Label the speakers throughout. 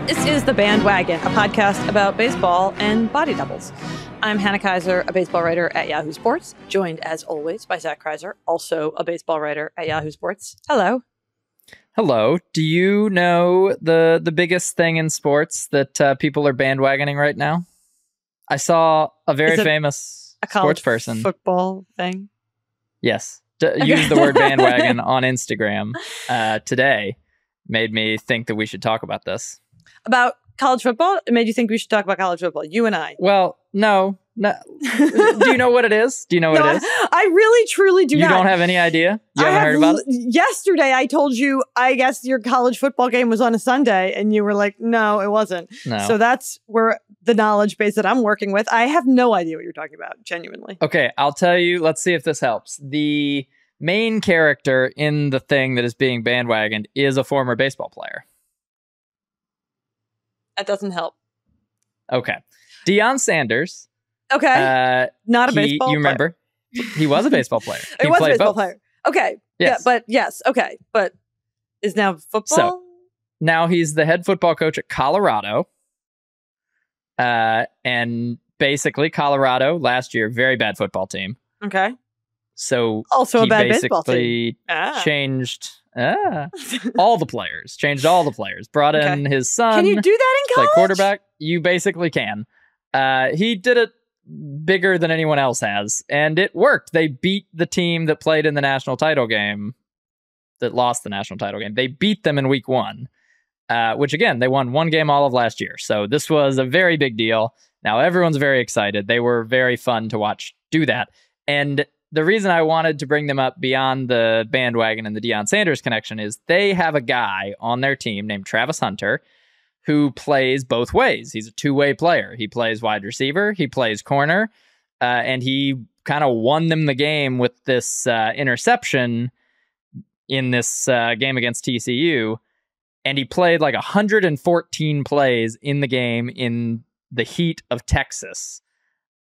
Speaker 1: This is The Bandwagon, a podcast about baseball and body doubles. I'm Hannah Keyser, a baseball writer at Yahoo Sports, joined as always by Zach Crizer, also a baseball writer at Yahoo Sports. Hello.
Speaker 2: Hello. Do you know the biggest thing in sports that people are bandwagoning right now? I saw a very famous sports person.
Speaker 1: Football thing?
Speaker 2: Yes. Use the word bandwagon on Instagram today. Made me think that we should talk about this.
Speaker 1: About college football? It made you think we should talk about college football, you and I.
Speaker 2: Well, no. Do you know what it is? Do you know what it is?
Speaker 1: I really, truly do not.
Speaker 2: You don't have any idea? You haven't heard about it?
Speaker 1: Yesterday, I told you, I guess your college football game was on a Sunday, and you were like, no, it wasn't.
Speaker 2: No.
Speaker 1: So that's where the knowledge base that I'm working with. I have no idea what you're talking about, genuinely.
Speaker 2: Okay, I'll tell you. Let's see if this helps. The main character in the thing that is being bandwagoned is a former baseball player.
Speaker 1: That doesn't help.
Speaker 2: Okay. Deion Sanders.
Speaker 1: Okay. Not a baseball player.
Speaker 2: You remember? He was a baseball player.
Speaker 1: He was a baseball player. Okay.
Speaker 2: Yes.
Speaker 1: Yeah, but yes. Okay. But is now football?
Speaker 2: So now he's the head football coach at Colorado. And basically Colorado last year, very bad football team.
Speaker 1: Okay.
Speaker 2: So
Speaker 1: also a bad baseball team.
Speaker 2: Changed all the players. Changed all the players. Brought in his son.
Speaker 1: Can you do that in college?
Speaker 2: Play quarterback. You basically can. He did it bigger than anyone else has, and it worked. They beat the team that played in the national title game, that lost the national title game. They beat them in week 1, which again, they won one game all of last year. So this was a very big deal. Now everyone's very excited. They were very fun to watch do that. And the reason I wanted to bring them up beyond the bandwagon and the Deion Sanders connection is they have a guy on their team named Travis Hunter who plays both ways. He's a two-way player. He plays wide receiver, he plays corner, and he kind of won them the game with this interception in this game against TCU. And he played like 114 plays in the game in the heat of Texas,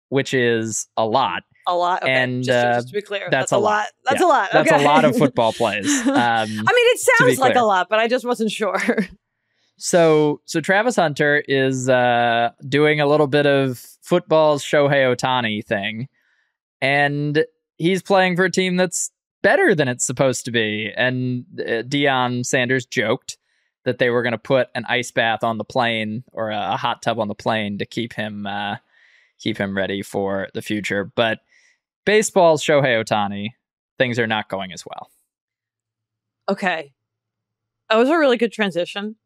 Speaker 2: which is a lot.
Speaker 1: A lot. Okay.
Speaker 2: And
Speaker 1: just to be clear, that's a lot. That's
Speaker 2: a
Speaker 1: lot. Okay.
Speaker 2: That's a lot of football plays.
Speaker 1: I mean, it sounds like a lot, but I just wasn't sure.
Speaker 2: So Travis Hunter is doing a little bit of football's Shohei Ohtani thing, and he's playing for a team that's better than it's supposed to be. And Deion Sanders joked that they were going to put an ice bath on the plane or a hot tub on the plane to keep him ready for the future. But baseball's Shohei Ohtani, things are not going as well.
Speaker 1: Okay. That was a really good transition.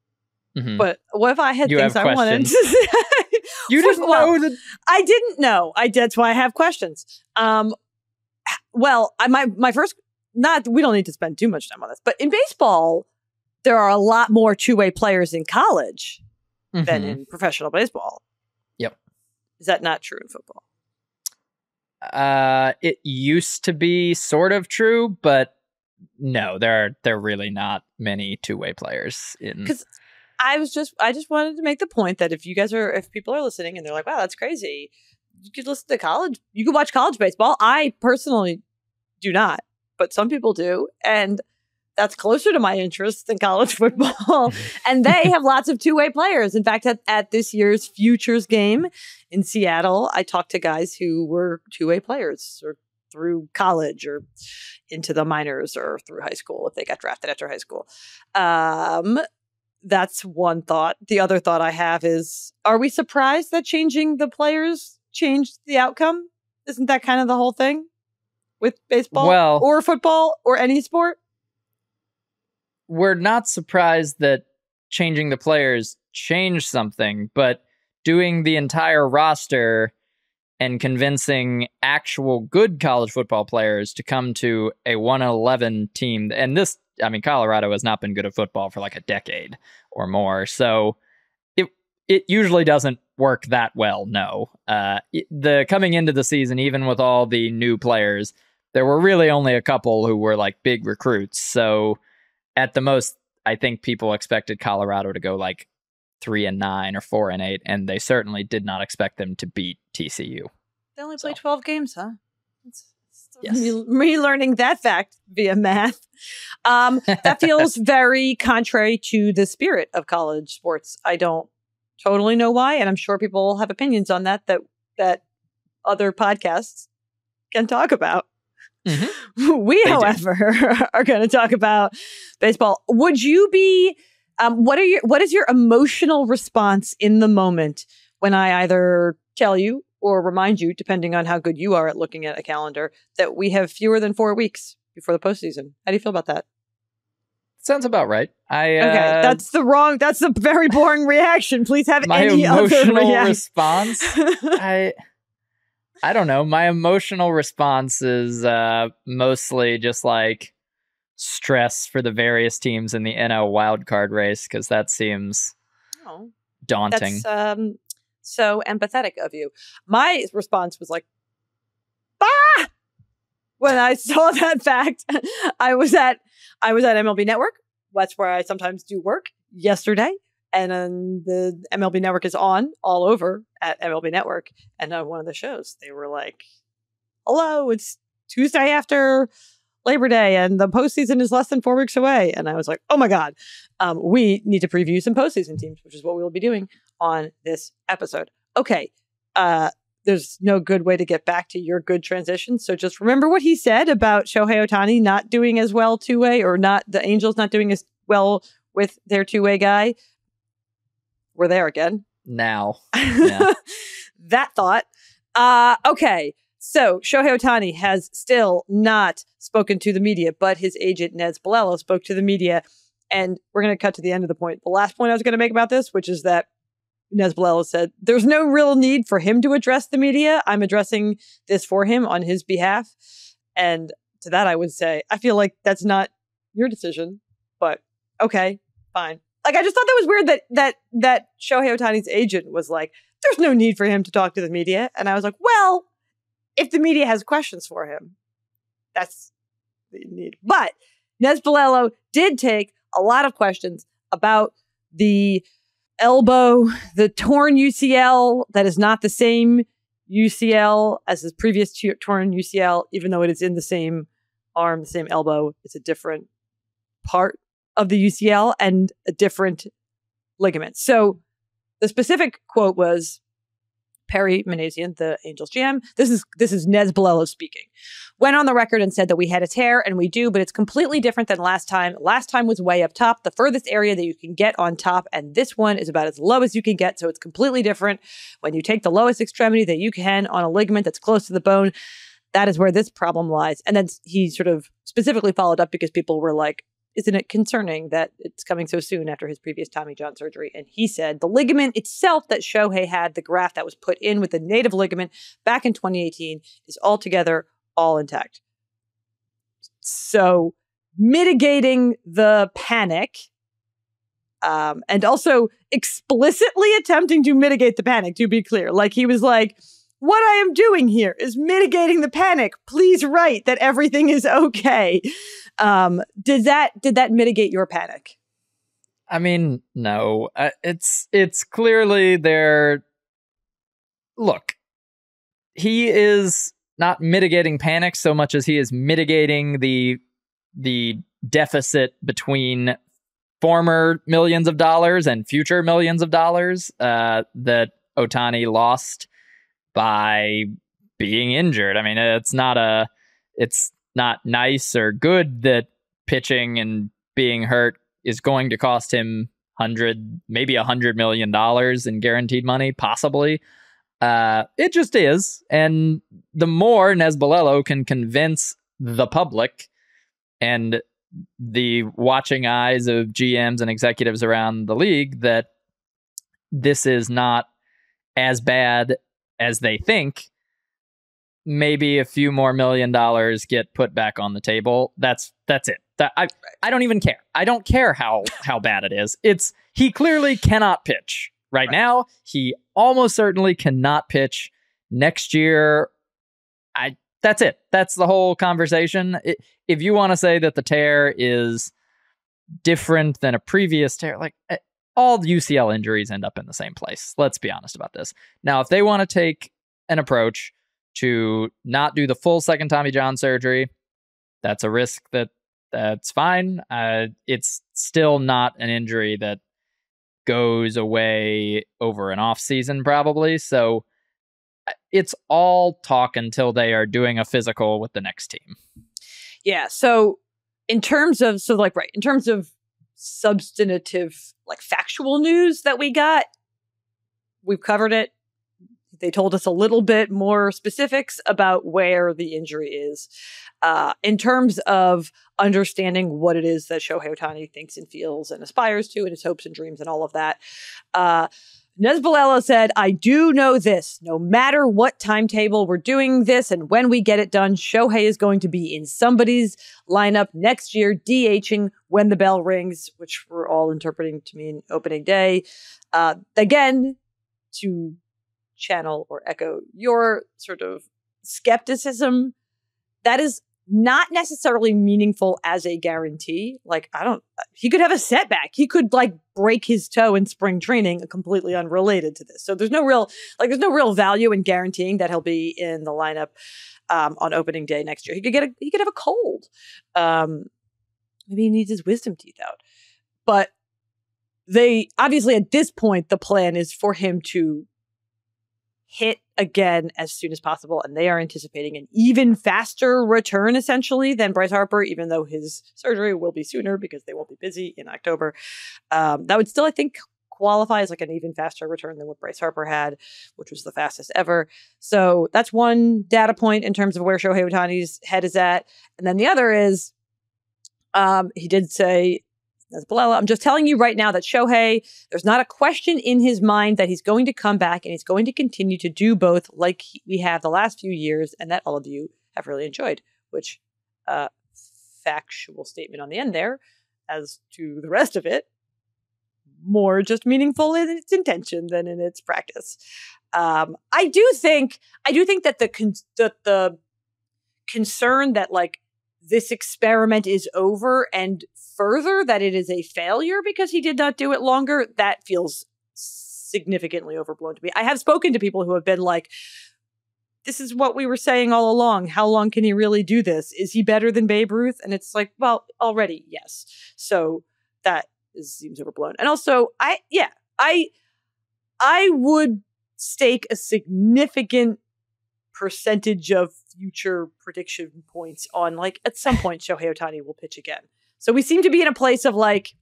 Speaker 1: Mm-hmm. But what if I had things I wanted to say?
Speaker 2: You didn't know that.
Speaker 1: I didn't know. That's why I have questions. Well, my first, we don't need to spend too much time on this, but in baseball, there are a lot more two-way players in college than in professional baseball.
Speaker 2: Yep.
Speaker 1: Is that not true in football?
Speaker 2: It used to be sort of true, but no, there are really not many two-way players in. Because
Speaker 1: I just wanted to make the point that if people are listening and they're like, wow, that's crazy, you could listen to college, you could watch college baseball. I personally do not, but some people do. And that's closer to my interest than college football. And they have lots of two-way players. In fact, at this year's Futures game in Seattle, I talked to guys who were two-way players or through college or into the minors or through high school if they got drafted after high school. That's one thought. The other thought I have is, are we surprised that changing the players changed the outcome? Isn't that kind of the whole thing with baseball or football or any sport?
Speaker 2: We're not surprised that changing the players changed something, but doing the entire roster and convincing actual good college football players to come to a 1-11 team, and this, I mean, Colorado has not been good at football for like a decade or more, so it usually doesn't work that well, no. The coming into the season, even with all the new players, there were really only a couple who were like big recruits, so at the most, I think people expected Colorado to go like 3-9 or 4-8, and they certainly did not expect them to beat TCU.
Speaker 1: They only played 12 games, huh? It's
Speaker 2: Yes.
Speaker 1: Me learning that fact via math. That feels very contrary to the spirit of college sports. I don't totally know why, and I'm sure people have opinions on that other podcasts can talk about.
Speaker 2: Mm-hmm.
Speaker 1: We, however, are going to talk about baseball. Would you be? What is your emotional response in the moment when I either tell you or remind you, depending on how good you are at looking at a calendar, that we have fewer than 4 weeks before the postseason? How do you feel about that?
Speaker 2: Sounds about right.
Speaker 1: Okay, that's a very boring reaction. Please have
Speaker 2: my
Speaker 1: any
Speaker 2: emotional
Speaker 1: other
Speaker 2: response. I don't know. My emotional response is mostly just like stress for the various teams in the NL wildcard race, because that seems daunting.
Speaker 1: That's so empathetic of you. My response was like, "Ah!" When I saw that fact. I was at MLB Network. That's where I sometimes do work. Yesterday, and then the MLB Network is on all over at MLB Network. And on one of the shows, they were like, "Hello, it's Tuesday after Labor Day, and the postseason is less than 4 weeks away." And I was like, "Oh my God, we need to preview some postseason teams," which is what we will be doing on this episode. Okay, there's no good way to get back to your good transition. So just remember what he said about Shohei Ohtani not doing as well two-way, or not the Angels not doing as well with their two-way guy. We're there again.
Speaker 2: Now. Yeah.
Speaker 1: That thought. Okay. So Shohei Ohtani has still not spoken to the media, but his agent, Nez Balelo, spoke to the media. And we're going to cut to the end of the point. The last point I was going to make about this, which is that Nez Balelo said, there's no real need for him to address the media. I'm addressing this for him on his behalf. And to that, I would say, I feel like that's not your decision, but okay, fine. Like, I just thought that was weird that Shohei Ohtani's agent was like, there's no need for him to talk to the media. And I was like, well, if the media has questions for him, that's the need. But Nez Balelo did take a lot of questions about the elbow, the torn UCL that is not the same UCL as his previous torn UCL, even though it is in the same arm, the same elbow. It's a different part of the UCL and a different ligament. So the specific quote was Perry Manasian, the Angels GM. This is Nez Balelo speaking. Went on the record and said that we had a tear, and we do, but it's completely different than last time. Last time was way up top, the furthest area that you can get on top, and this one is about as low as you can get, so it's completely different. When you take the lowest extremity that you can on a ligament that's close to the bone, that is where this problem lies. And then he sort of specifically followed up because people were like, isn't it concerning that it's coming so soon after his previous Tommy John surgery? And he said the ligament itself that Shohei had, the graft that was put in with the native ligament back in 2018, is altogether all intact. So mitigating the panic, and also explicitly attempting to mitigate the panic, to be clear. Like, he was like, what I am doing here is mitigating the panic. Please write that everything is okay. Did that mitigate your panic?
Speaker 2: I mean, no. It's clearly there. Look, he is not mitigating panic so much as he is mitigating the deficit between former millions of dollars and future millions of dollars that Ohtani lost by being injured. I mean, it's not nice or good that pitching and being hurt is going to cost him maybe $100 million in guaranteed money, possibly. It just is. And the more Nez Balelo can convince the public and the watching eyes of GMs and executives around the league that this is not as bad as they think, maybe a few more $1 million get put back on the table. That's it. I don't even care. I don't care how bad it is. He clearly cannot pitch right now. He almost certainly cannot pitch next year. That's it. That's the whole conversation. If you want to say that the tear is different than a previous tear, like, all the UCL injuries end up in the same place. Let's be honest about this. Now, if they want to take an approach to not do the full second Tommy John surgery. That's a risk that's fine. It's still not an injury that goes away over an off season probably. So it's all talk until they are doing a physical with the next team.
Speaker 1: Yeah. So in terms of substantive, like factual news that we got, we've covered it. They told us a little bit more specifics about where the injury is. In terms of understanding what it is that Shohei Ohtani thinks and feels and aspires to and his hopes and dreams and all of that, Nesbalella said, I do know this. No matter what timetable we're doing this and when we get it done, Shohei is going to be in somebody's lineup next year, DHing when the bell rings, which we're all interpreting to mean opening day. Again, to channel or echo your sort of skepticism, that is not necessarily meaningful as a guarantee. Like, he could have a setback. He could like break his toe in spring training, completely unrelated to this. So there's no real value in guaranteeing that he'll be in the lineup on opening day next year. He could have a cold. Maybe he needs his wisdom teeth out. But they obviously at this point, the plan is for him to hit again as soon as possible, and they are anticipating an even faster return essentially than Bryce Harper, even though his surgery will be sooner because they won't be busy in October. That would still, I think, qualify as like an even faster return than what Bryce Harper had, which was the fastest ever. So that's one data point in terms of where Shohei Ohtani's head is at. And then the other is, he did say, I'm just telling you right now that Shohei, there's not a question in his mind that he's going to come back and he's going to continue to do both like we have the last few years and that all of you have really enjoyed, which factual statement on the end there. As to the rest of it, more just meaningful in its intention than in its practice. I do think that the concern that like this experiment is over and further that it is a failure because he did not do it longer, that feels significantly overblown to me. I have spoken to people who have been like, this is what we were saying all along. How long can he really do this? Is he better than Babe Ruth? And it's like, well, already, yes. So that seems overblown. And also, I would stake a significant percentage of future prediction points on like at some point Shohei Ohtani will pitch again. So we seem to be in a place of like,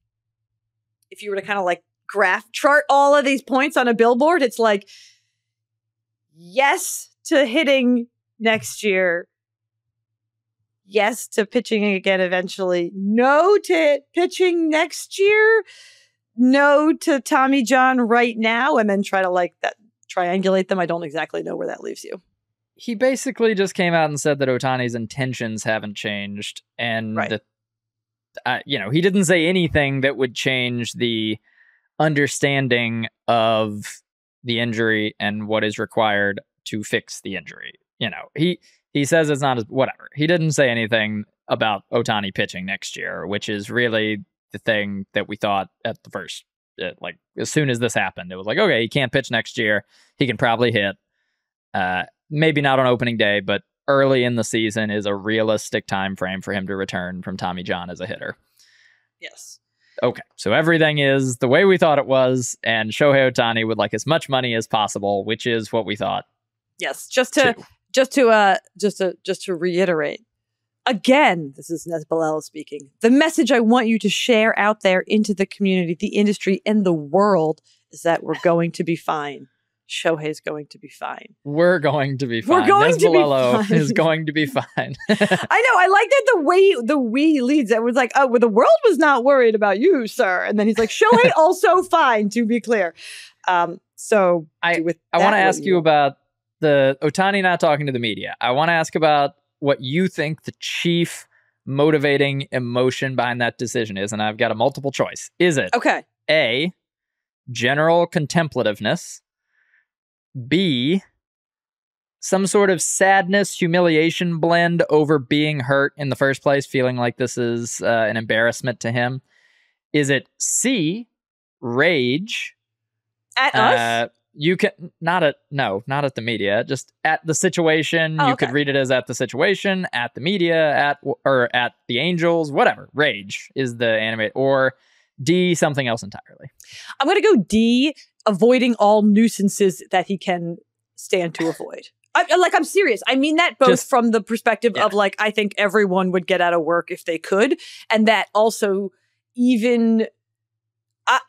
Speaker 1: if you were to kind of like graph chart all of these points on a billboard, it's like yes to hitting next year, yes to pitching again eventually, no to pitching next year, no to Tommy John right now, and then try to like that triangulate them. I don't exactly know where that leaves you.
Speaker 2: He basically just came out and said that Ohtani's intentions haven't changed, and
Speaker 1: right.
Speaker 2: that, he didn't say anything that would change the understanding of the injury and what is required to fix the injury. He says it's not as whatever. He didn't say anything about Ohtani pitching next year, which is really the thing that we thought at the first, like as soon as this happened, it was like, okay, he can't pitch next year. He can probably hit. Maybe not on opening day, but early in the season is a realistic time frame for him to return from Tommy John as a hitter.
Speaker 1: Yes.
Speaker 2: Okay, so everything is the way we thought it was, and Shohei Ohtani would like as much money as possible, which is what we thought.
Speaker 1: Yes, just to reiterate. Again, this is Nesbalella speaking. The message I want you to share out there into the community, the industry, and the world is that we're going to be fine. Shohei's going to be fine.
Speaker 2: We're going to be fine.
Speaker 1: We're going to be fine.
Speaker 2: Is going to be fine.
Speaker 1: I know. I like that the we leads. It was like, oh, well, the world was not worried about you, sir. And then he's like, Shohei also fine, to be clear. So
Speaker 2: I want to ask you about the Ohtani not talking to the media. I want to ask about what you think the chief motivating emotion behind that decision is. And I've got a multiple choice. Is it A, general contemplativeness, B, some sort of sadness, humiliation blend over being hurt in the first place, feeling like this is an embarrassment to him? Is it C, rage?
Speaker 1: At us?
Speaker 2: You can not at the media, just at the situation. You could read it as at the situation, at the media, or at the Angels, whatever. Rage is the animate, or D, something else entirely. I'm
Speaker 1: going to go D, avoiding all nuisances that he can stand to avoid. I'm serious. I mean that both from the perspective of like, I think everyone would get out of work if they could. And that also even...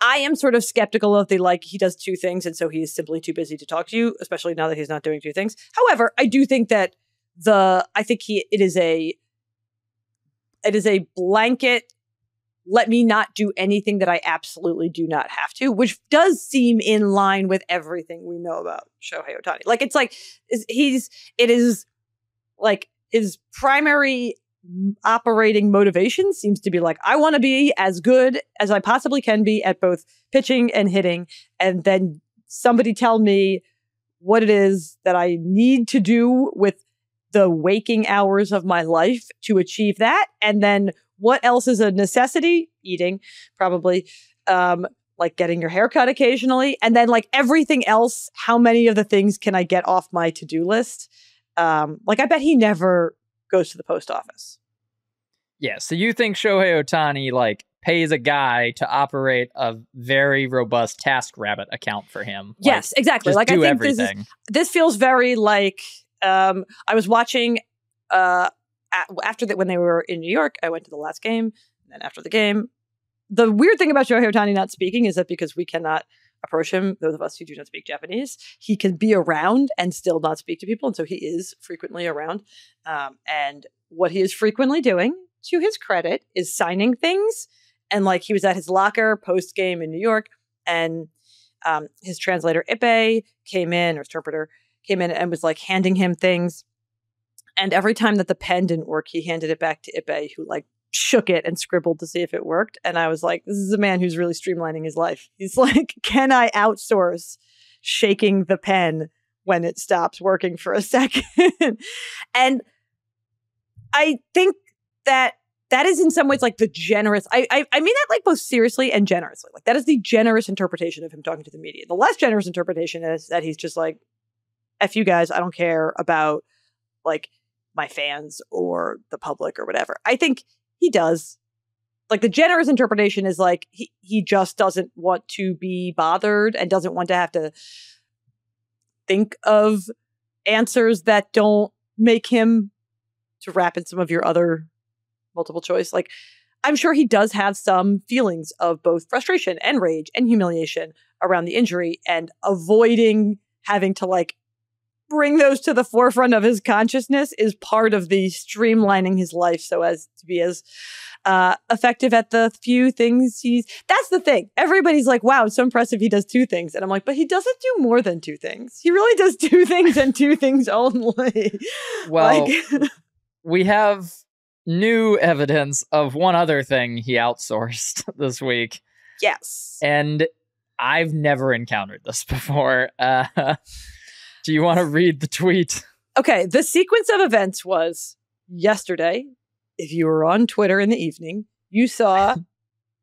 Speaker 1: I am sort of skeptical of he does two things, and so he is simply too busy to talk to you, especially now that he's not doing two things. However, I do think that it is a blanket, let me not do anything that I absolutely do not have to, which does seem in line with everything we know about Shohei Ohtani. Like, it is like his primary operating motivation seems to be like, I want to be as good as I possibly can be at both pitching and hitting, and then somebody tell me what it is that I need to do with the waking hours of my life to achieve that, and then what else is a necessity? Eating, probably, like getting your hair cut occasionally, and then like everything else, how many of the things can I get off my to-do list? Like, I bet he never goes to the post office.
Speaker 2: Yeah, so you think Shohei Ohtani like pays a guy to operate a very robust TaskRabbit account for him?
Speaker 1: Yes, exactly. Like, I think
Speaker 2: everything.
Speaker 1: This feels very like I was watching after that when they were in New York. I went to the last game, and then after the game, the weird thing about Shohei Ohtani not speaking is that because we cannot approach him, those of us who do not speak Japanese, he can be around and still not speak to people. And so he is frequently around. And what he is frequently doing, to his credit, is signing things. And like, he was at his locker post game in New York, and his translator Ippei came in, or his interpreter came in, and was like handing him things. And every time that the pen didn't work, he handed it back to Ippei, who like shook it and scribbled to see if it worked. And I was like, this is a man who's really streamlining his life. He's like, can I outsource shaking the pen when it stops working for a second? And I think that is in some ways like the generous, I mean that like both seriously and generously. Like, that is the generous interpretation of him talking to the media. The less generous interpretation is that he's just like, F you guys, I don't care about like my fans or the public or whatever. I think he does. Like, the generous interpretation is like, he just doesn't want to be bothered and doesn't want to have to think of answers that don't make him, to wrap in some of your other multiple choice. Like, I'm sure he does have some feelings of both frustration and rage and humiliation around the injury, and avoiding having to like bring those to the forefront of his consciousness is part of the streamlining his life so as to be as effective at the few things that's the thing. Everybody's like, wow, it's so impressive he does two things. And I'm like, but he doesn't do more than two things. He really does two things and two things only.
Speaker 2: Well, we have new evidence of one other thing he outsourced this week.
Speaker 1: Yes.
Speaker 2: And I've never encountered this before. Do you want to read the tweet?
Speaker 1: Okay, the sequence of events was yesterday. If you were on Twitter in the evening, you saw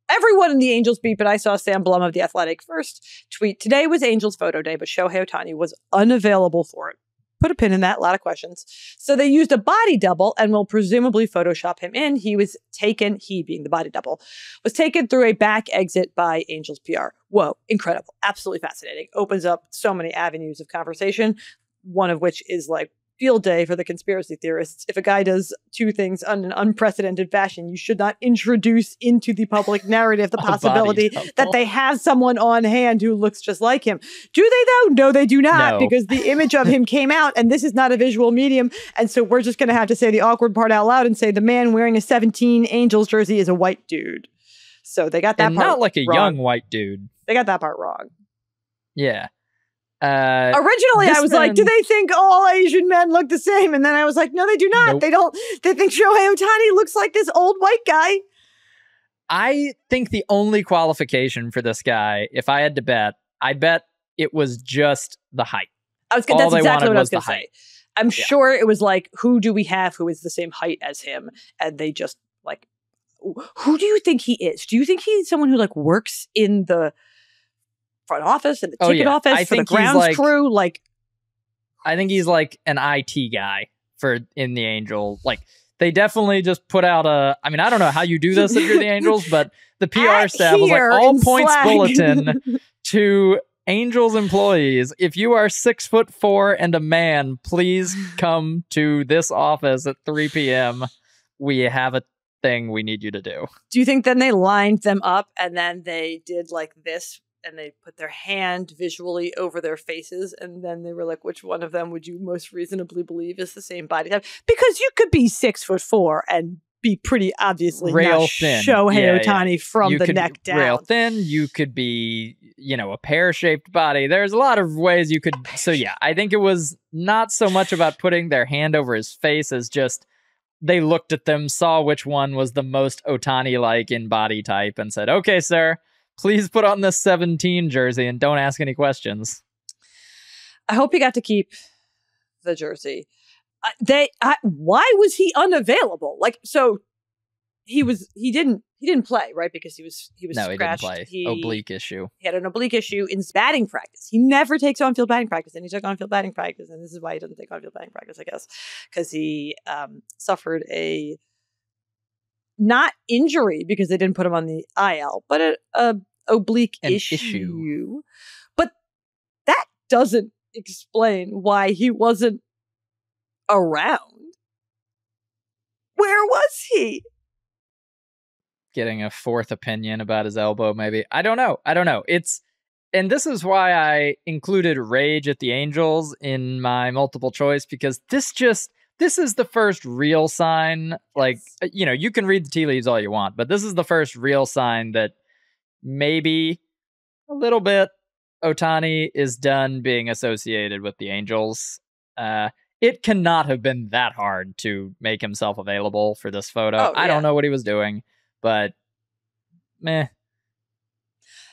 Speaker 1: everyone in the Angels beat, but I saw Sam Blum of The Athletic first tweet. Today was Angels photo day, but Shohei Ohtani was unavailable for it. Put a pin in that, a lot of questions. So they used a body double and will presumably Photoshop him in. He being the body double, was taken through a back exit by Angels PR. Whoa, incredible. Absolutely fascinating. Opens up so many avenues of conversation, one of which is like field day for the conspiracy theorists. If a guy does two things in an unprecedented fashion, you should not introduce into the public narrative the possibility that they have someone on hand who looks just like him. Do they though? No, they do not, because the image of him came out, and this is not a visual medium. And so we're just going to have to say the awkward part out loud and say the man wearing a 17 Angels jersey is a white dude. So they got that part
Speaker 2: not like a
Speaker 1: wrong.
Speaker 2: Young white dude.
Speaker 1: They got that part wrong.
Speaker 2: Yeah.
Speaker 1: Originally, I was like, do they think all Asian men look the same? And then I was like, no, they do not. Nope. They don't. They think Shohei Ohtani looks like this old white guy.
Speaker 2: I think the only qualification for this guy, if I had to bet, I bet it was just the height.
Speaker 1: That's exactly what I was going to say. I'm sure it was like, who do we have who is the same height as him? And they just like, who do you think he is? Do you think he's someone who like works in the front office and the ticket office,
Speaker 2: I
Speaker 1: for the
Speaker 2: think he's
Speaker 1: grounds crew. Like,
Speaker 2: I think he's like an IT guy in the Angel. Like, they definitely just put out I don't know how you do this if you're the Angels, but the PR staff was like, all points bulletin to Angels employees. If you are 6'4" and a man, please come to this office at 3 p.m. We have a thing we need you to do.
Speaker 1: Do you think then they lined them up and then they did like this and they put their hand visually over their faces and then they were like, which one of them would you most reasonably believe is the same body type? Because you could be 6'4" and be pretty obviously
Speaker 2: rail
Speaker 1: not
Speaker 2: thin.
Speaker 1: Shohei Ohtani from
Speaker 2: you
Speaker 1: the
Speaker 2: could
Speaker 1: neck down.
Speaker 2: Rail thin. You could be, a pear-shaped body. There's a lot of ways you could. So yeah, I think it was not so much about putting their hand over his face as just they looked at them, saw which one was the most Ohtani-like in body type, and said, "Okay, sir, please put on this 17 jersey and don't ask any questions."
Speaker 1: I hope he got to keep the jersey. Why was he unavailable? Like, so he didn't play, right? Because he was
Speaker 2: no,
Speaker 1: scratched.
Speaker 2: He didn't play. Oblique issue.
Speaker 1: He had an oblique issue in batting practice. He never takes on-field batting practice, and he took on-field batting practice, and this is why he doesn't take on-field batting practice, I guess, because he suffered a not injury because they didn't put him on the IL, but a oblique issue. But that doesn't explain why he wasn't around. Where was he?
Speaker 2: Getting a fourth opinion about his elbow, maybe. I don't know. And this is why I included Rage at the Angels in my multiple choice, because this is the first real sign. Like, you can read the tea leaves all you want, but this is the first real sign that maybe a little bit Ohtani is done being associated with the Angels. It cannot have been that hard to make himself available for this photo.
Speaker 1: Oh, yeah.
Speaker 2: I don't know what he was doing, but could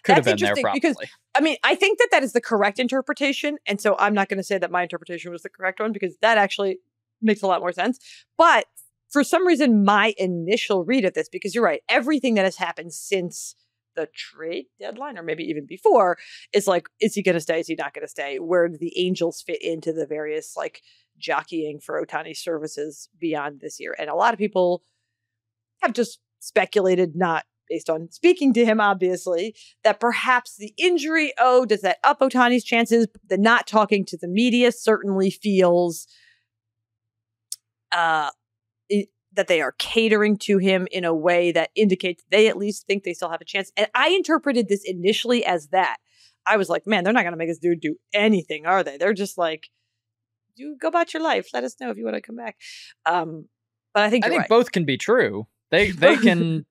Speaker 2: have been there probably.
Speaker 1: Because, I think that is the correct interpretation, and so I'm not going to say that my interpretation was the correct one, because that actually makes a lot more sense. But for some reason, my initial read of this, because you're right, everything that has happened since the trade deadline, or maybe even before, is like, is he going to stay? Is he not going to stay? Where do the Angels fit into the various like jockeying for Ohtani services beyond this year? And a lot of people have just speculated, not based on speaking to him, obviously, that perhaps the injury, does that up Ohtani's chances? The not talking to the media certainly feels that they are catering to him in a way that indicates they at least think they still have a chance. And I interpreted this initially as that. I was like, man, they're not going to make this dude do anything, are they? They're just like, you go about your life. Let us know if you want to come back. But I think right.
Speaker 2: Both can be true. They can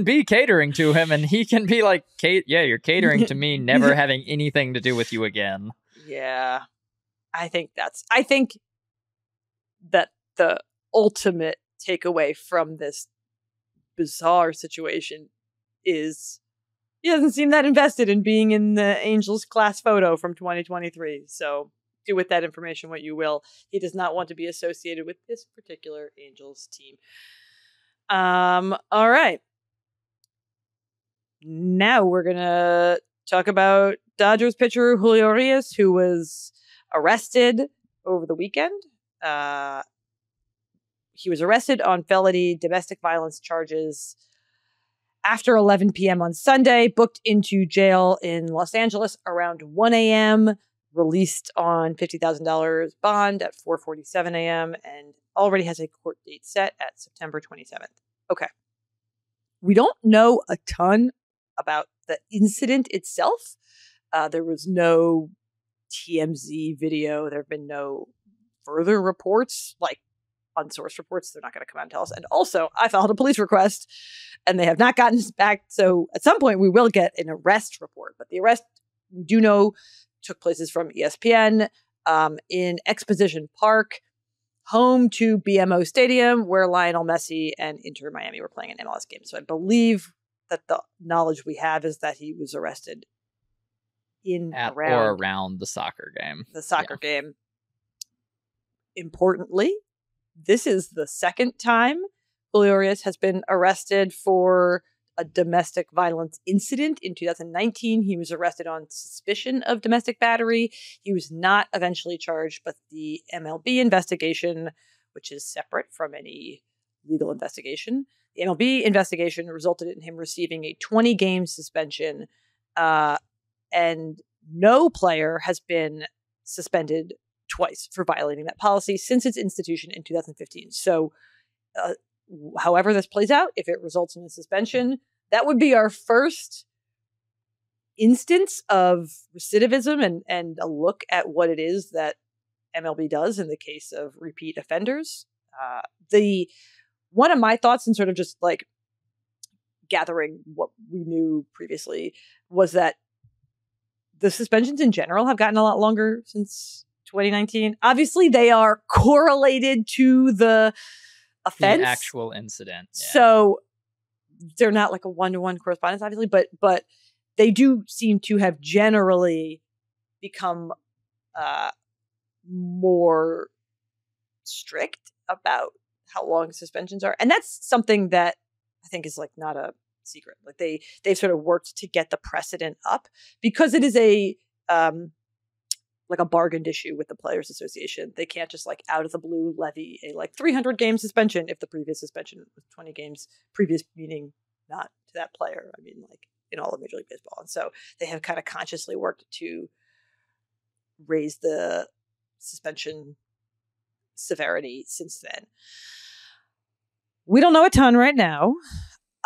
Speaker 2: be catering to him, and he can be like, you're catering to me, never having anything to do with you again.
Speaker 1: Yeah. I think that the ultimate takeaway from this bizarre situation is he doesn't seem that invested in being in the Angels class photo from 2023. So do with that information what you will. He does not want to be associated with this particular Angels team. All right. Now we're going to talk about Dodgers pitcher Julio Urías, who was arrested over the weekend. He was arrested on felony domestic violence charges after 11 p.m. on Sunday, booked into jail in Los Angeles around 1 a.m., released on $50,000 bond at 4:47 a.m., and already has a court date set at September 27th. Okay. We don't know a ton about the incident itself. There was no TMZ video. There have been no further reports, like unsourced reports. They're not going to come out and tell us. And also, I filed a police request and they have not gotten us back. So at some point we will get an arrest report. But the arrest, we do know, took places from ESPN in Exposition Park, home to BMO Stadium, where Lionel Messi and Inter Miami were playing an MLS game. So I believe that the knowledge we have is that he was arrested
Speaker 2: around the soccer game.
Speaker 1: The soccer game. Importantly, this is the second time Julio Urías has been arrested for a domestic violence incident in 2019. He was arrested on suspicion of domestic battery. He was not eventually charged, but the MLB investigation, which is separate from any legal investigation, the MLB investigation resulted in him receiving a 20-game suspension, and no player has been suspended twice for violating that policy since its institution in 2015. So, however this plays out, if it results in a suspension, that would be our first instance of recidivism and a look at what it is that MLB does in the case of repeat offenders. One of my thoughts, and sort of just like gathering what we knew previously, was that the suspensions in general have gotten a lot longer since 2019. Obviously, they are correlated to the offense,
Speaker 2: the actual incident. Yeah.
Speaker 1: So they're not like a one-to-one correspondence, obviously, but they do seem to have generally become more strict about how long suspensions are. And that's something that I think is like not a secret. Like they've sort of worked to get the precedent up because it is a like a bargained issue with the Players Association. They can't just like out of the blue levy a like 300-game suspension if the previous suspension was 20 games, previous meaning not to that player. I mean, like in all of Major League Baseball. And so they have kind of consciously worked to raise the suspension severity since then. We don't know a ton right now.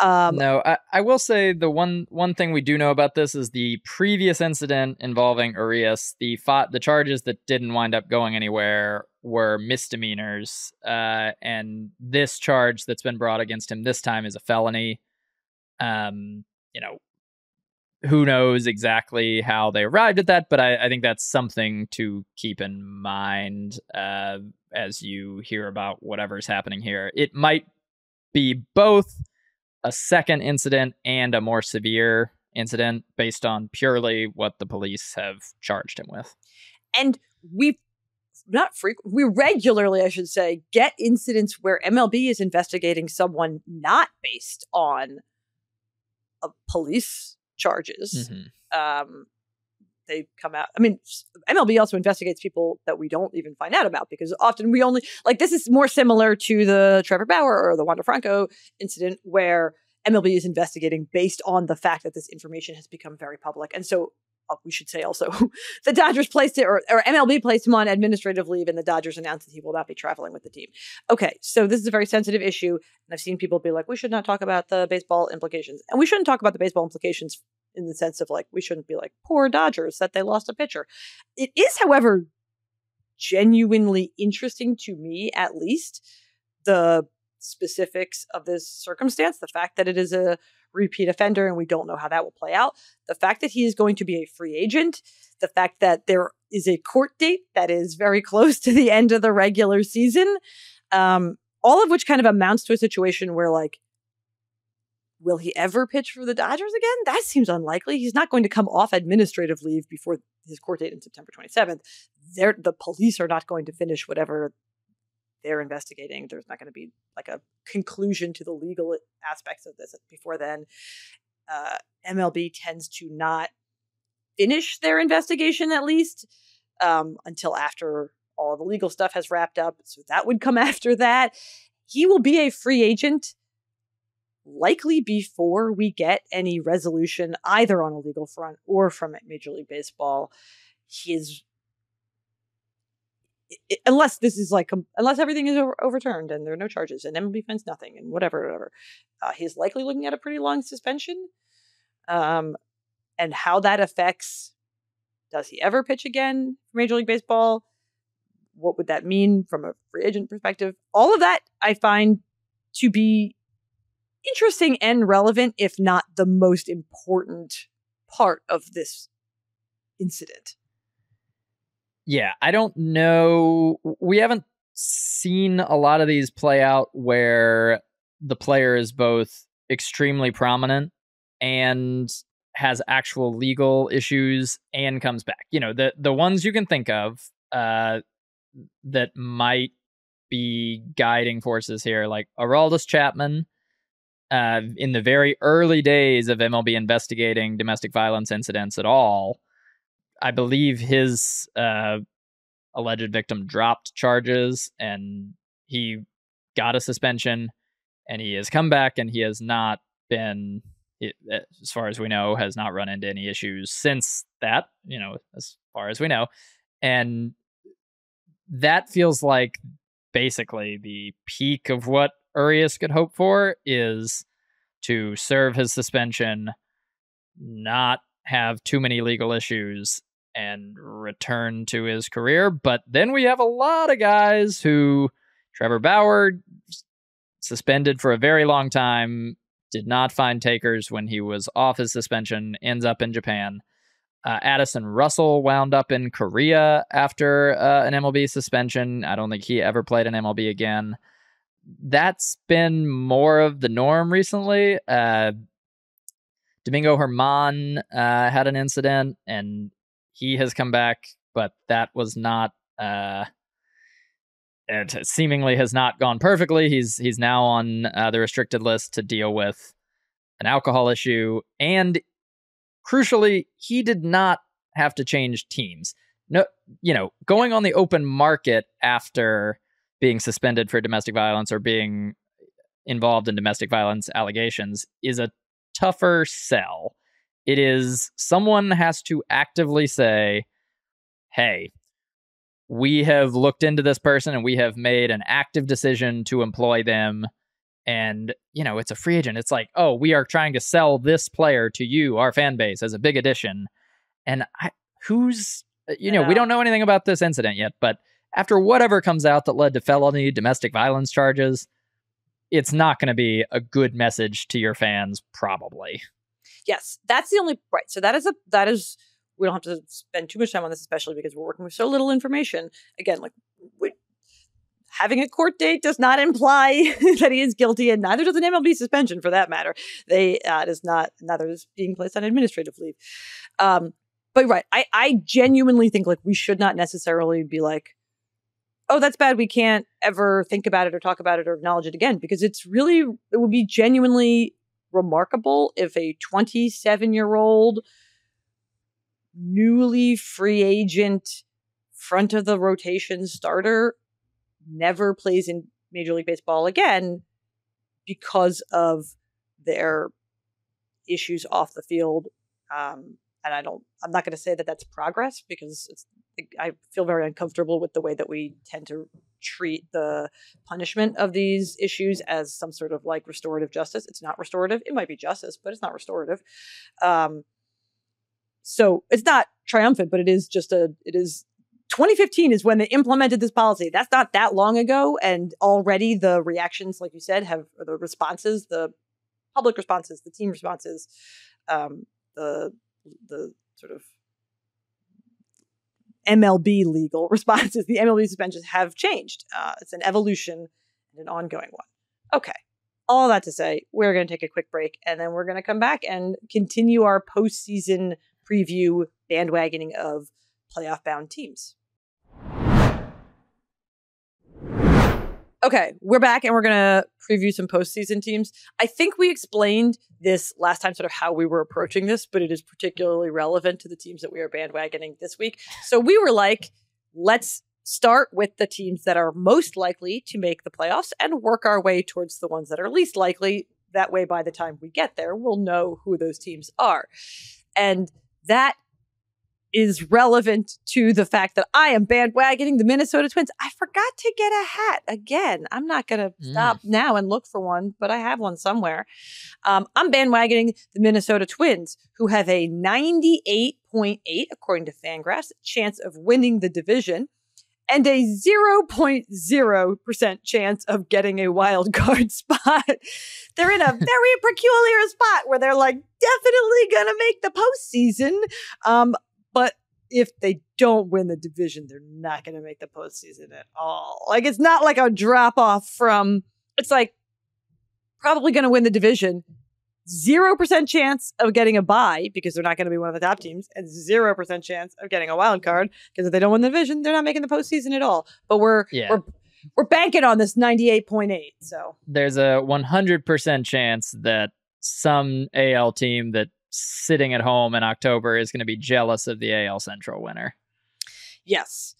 Speaker 2: No, I will say the one thing we do know about this is the previous incident involving Urías. The charges that didn't wind up going anywhere were misdemeanors, and this charge that's been brought against him this time is a felony. Who knows exactly how they arrived at that, but I think that's something to keep in mind as you hear about whatever's happening here. It might be both a second incident and a more severe incident based on purely what the police have charged him with.
Speaker 1: And we regularly, I should say, get incidents where MLB is investigating someone not based on police charges. Mm-hmm. They come out. I mean, MLB also investigates people that we don't even find out about because often we only, like, this is more similar to the Trevor Bauer or the Wander Franco incident where MLB is investigating based on the fact that this information has become very public. And so we should say also the Dodgers placed it, or MLB placed him on administrative leave, and the Dodgers announced that he will not be traveling with the team. Okay, so this is a very sensitive issue. And I've seen people be like, we should not talk about the baseball implications. And we shouldn't talk about the baseball implications in the sense of like, we shouldn't be like, poor Dodgers that they lost a pitcher. It is, however, genuinely interesting to me, at least, the specifics of this circumstance, the fact that it is a repeat offender and we don't know how that will play out, the fact that he is going to be a free agent, the fact that there is a court date that is very close to the end of the regular season, all of which kind of amounts to a situation where, like, will he ever pitch for the Dodgers again? That seems unlikely. He's not going to come off administrative leave before his court date in September 27th. The police are not going to finish whatever they're investigating. There's not going to be like a conclusion to the legal aspects of this before then. MLB tends to not finish their investigation, at least, until after all the legal stuff has wrapped up. So that would come after that. He will be a free agent likely before we get any resolution either on a legal front or from Major League Baseball. Unless this is like, unless everything is overturned and there are no charges and MLB finds nothing and whatever, he's likely looking at a pretty long suspension. And how that affects, does he ever pitch again for Major League Baseball? What would that mean from a free agent perspective? All of that I find to be interesting and relevant, if not the most important part of this incident.
Speaker 2: Yeah, I don't know. We haven't seen a lot of these play out where the player is both extremely prominent and has actual legal issues and comes back. You know, the ones you can think of that might be guiding forces here, like Aroldis Chapman, in the very early days of MLB investigating domestic violence incidents at all, I believe his alleged victim dropped charges and he got a suspension, and he has come back and he has not been, as far as we know, has not run into any issues since that, as far as we know. And that feels like basically the peak of what Urias could hope for, is to serve his suspension, not have too many legal issues, and return to his career. But then we have a lot of guys who, Trevor Bauer, suspended for a very long time, did not find takers when he was off his suspension, ends up in Japan. Addison Russell wound up in Korea after an MLB suspension. I don't think he ever played an MLB again. That's been more of the norm recently. Domingo Germán had an incident, and he has come back, but that was not... it seemingly has not gone perfectly. He's now on the restricted list to deal with an alcohol issue, and crucially, he did not have to change teams. No, going on the open market after being suspended for domestic violence or being involved in domestic violence allegations is a tougher sell. It is, someone has to actively say, hey, we have looked into this person and we have made an active decision to employ them. And, it's a free agent. It's like, oh, we are trying to sell this player to you, our fan base, as a big addition. And we don't know anything about this incident yet, but after whatever comes out that led to felony domestic violence charges, it's not going to be a good message to your fans, probably.
Speaker 1: Yes, that's the only, right. So that is, we don't have to spend too much time on this, especially because we're working with so little information. Again, having a court date does not imply that he is guilty, and neither does an MLB suspension, for that matter. Neither is being placed on administrative leave. But right, I genuinely think we should not necessarily be like, oh, that's bad, we can't ever think about it or talk about it or acknowledge it again, because it would be genuinely remarkable if a 27-year-old newly free agent front of the rotation starter never plays in Major League Baseball again because of their issues off the field. And I'm not going to say that that's progress, because I feel very uncomfortable with the way that we tend to treat the punishment of these issues as some sort of restorative justice. It's not restorative. It might be justice, but it's not restorative. So it's not triumphant, but it is 2015 is when they implemented this policy. That's not that long ago. And already the reactions, like you said, the responses, the public responses, the team responses, the sort of MLB legal responses, the MLB suspensions have changed. It's an evolution and an ongoing one. Okay. All that to say, we're going to take a quick break, and then we're going to come back and continue our postseason preview bandwagoning of playoff-bound teams. Okay, we're back, and we're going to preview some postseason teams. I think we explained this last time, sort of how we were approaching this, but it is particularly relevant to the teams that we are bandwagoning this week. So we were like, let's start with the teams that are most likely to make the playoffs and work our way towards the ones that are least likely. That way, by the time we get there, we'll know who those teams are. And that is relevant to the fact that I am bandwagoning the Minnesota Twins. I forgot to get a hat again. I'm not going to stop now and look for one, but I have one somewhere. I'm bandwagoning the Minnesota Twins, who have a 98.8, according to Fangraphs, chance of winning the division, and a 0.0% chance of getting a wild card spot. They're in a very peculiar spot where they're definitely going to make the postseason. But if they don't win the division, they're not going to make the postseason at all. It's not like a drop off from, it's probably going to win the division. 0% chance of getting a bye because they're not going to be one of the top teams, and 0% chance of getting a wild card because if they don't win the division, they're not making the postseason at all. But we're we're banking on this 98.8. So
Speaker 2: there's a 100% chance that some AL team that's sitting at home in October is going to be jealous of the AL Central winner.
Speaker 1: Yes.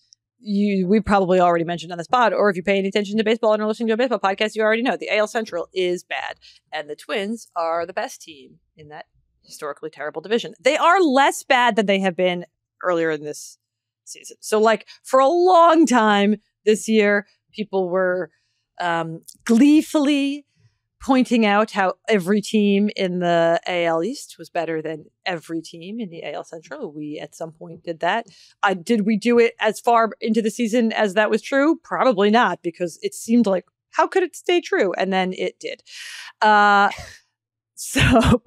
Speaker 1: We probably already mentioned on this pod, or if you pay any attention to baseball and are listening to a baseball podcast, you already know the AL Central is bad. And the Twins are the best team in that historically terrible division. They are less bad than they have been earlier in this season. So like for a long time this year, people were gleefully pointing out how every team in the AL East was better than every team in the AL Central. We at some point did that. Did we do it as far into the season as that was true? Probably not, because it seemed like, how could it stay true? And then it did. But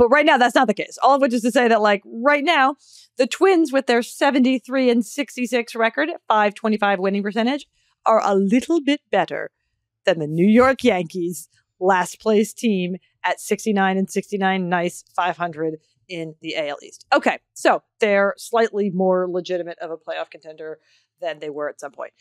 Speaker 1: right now that's not the case. All of which is to say that like right now, the Twins with their 73-66 record, 525 winning percentage, are a little bit better than the New York Yankees, last place team at 69-69, nice 500 in the AL East. Okay, so they're slightly more legitimate of a playoff contender than they were at some point.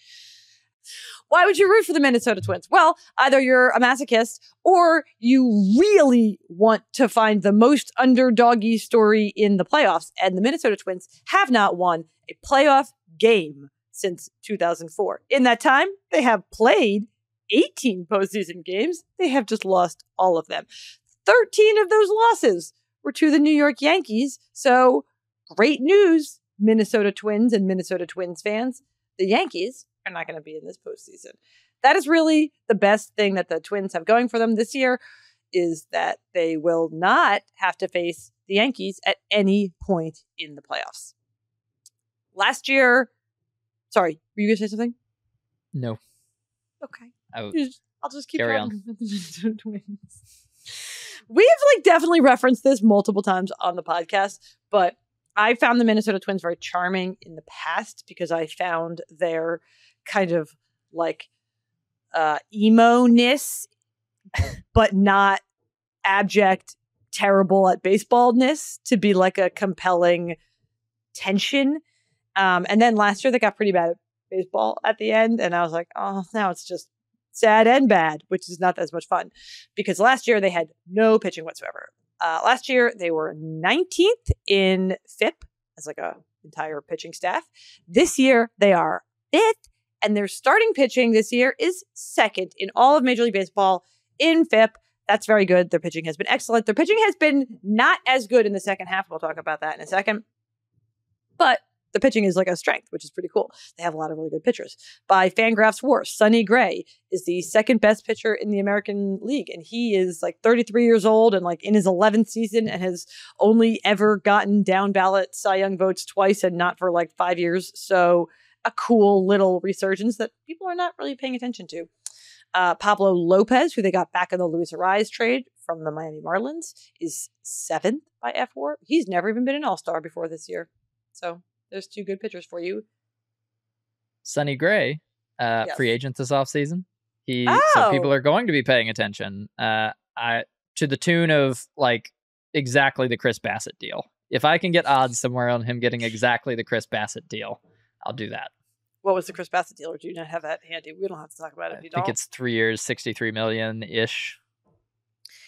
Speaker 1: Why would you root for the Minnesota Twins? Well, either you're a masochist or you really want to find the most underdoggy story in the playoffs. And the Minnesota Twins have not won a playoff game since 2004. In that time, they have played 18 postseason games. They have just lost all of them. 13 of those losses were to the New York Yankees. So great news, Minnesota Twins and Minnesota Twins fans. The Yankees are not going to be in this postseason. That is really the best thing that the Twins have going for them this year, is that they will not have to face the Yankees at any point in the playoffs. Last year, sorry, were you going to say something?
Speaker 2: No.
Speaker 1: Okay.
Speaker 2: I'll
Speaker 1: just keep
Speaker 2: carry
Speaker 1: talking about the Minnesota Twins. We have definitely referenced this multiple times on the podcast, but I found the Minnesota Twins very charming in the past because I found their kind of emo-ness, but not abject, terrible at baseballness, to be like a compelling tension. And then last year they got pretty bad at baseball at the end, and I was like, oh, now it's just sad and bad, which is not as much fun, because last year they had no pitching whatsoever. Last year they were 19th in FIP as a entire pitching staff. This year they are 5th, and their starting pitching this year is 2nd in all of Major League Baseball in FIP. That's very good. Their pitching has been excellent. Their pitching has been not as good in the second half. We'll talk about that in a second. But the pitching is a strength, which is pretty cool. They have a lot of really good pitchers. By Fangraphs WAR, Sonny Gray is the second best pitcher in the American League. And he is 33 years old and in his 11th season, and has only ever gotten down ballot Cy Young votes twice, and not for 5 years. So a cool little resurgence that people are not really paying attention to. Pablo Lopez, who they got back in the Luis Ariz trade from the Miami Marlins, is 7th by F4. He's never even been an All-Star before this year. So there's 2 good pitchers for you.
Speaker 2: Sonny Gray,
Speaker 1: Yes.
Speaker 2: free agent this offseason. So people are going to be paying attention. To the tune of exactly the Chris Bassett deal. If I can get odds somewhere on him getting exactly the Chris Bassett deal, I'll do that.
Speaker 1: What was the Chris Bassett deal, or do you not have that handy? We don't have to talk about it if you don't.
Speaker 2: I think it's 3 years, $63 million-ish.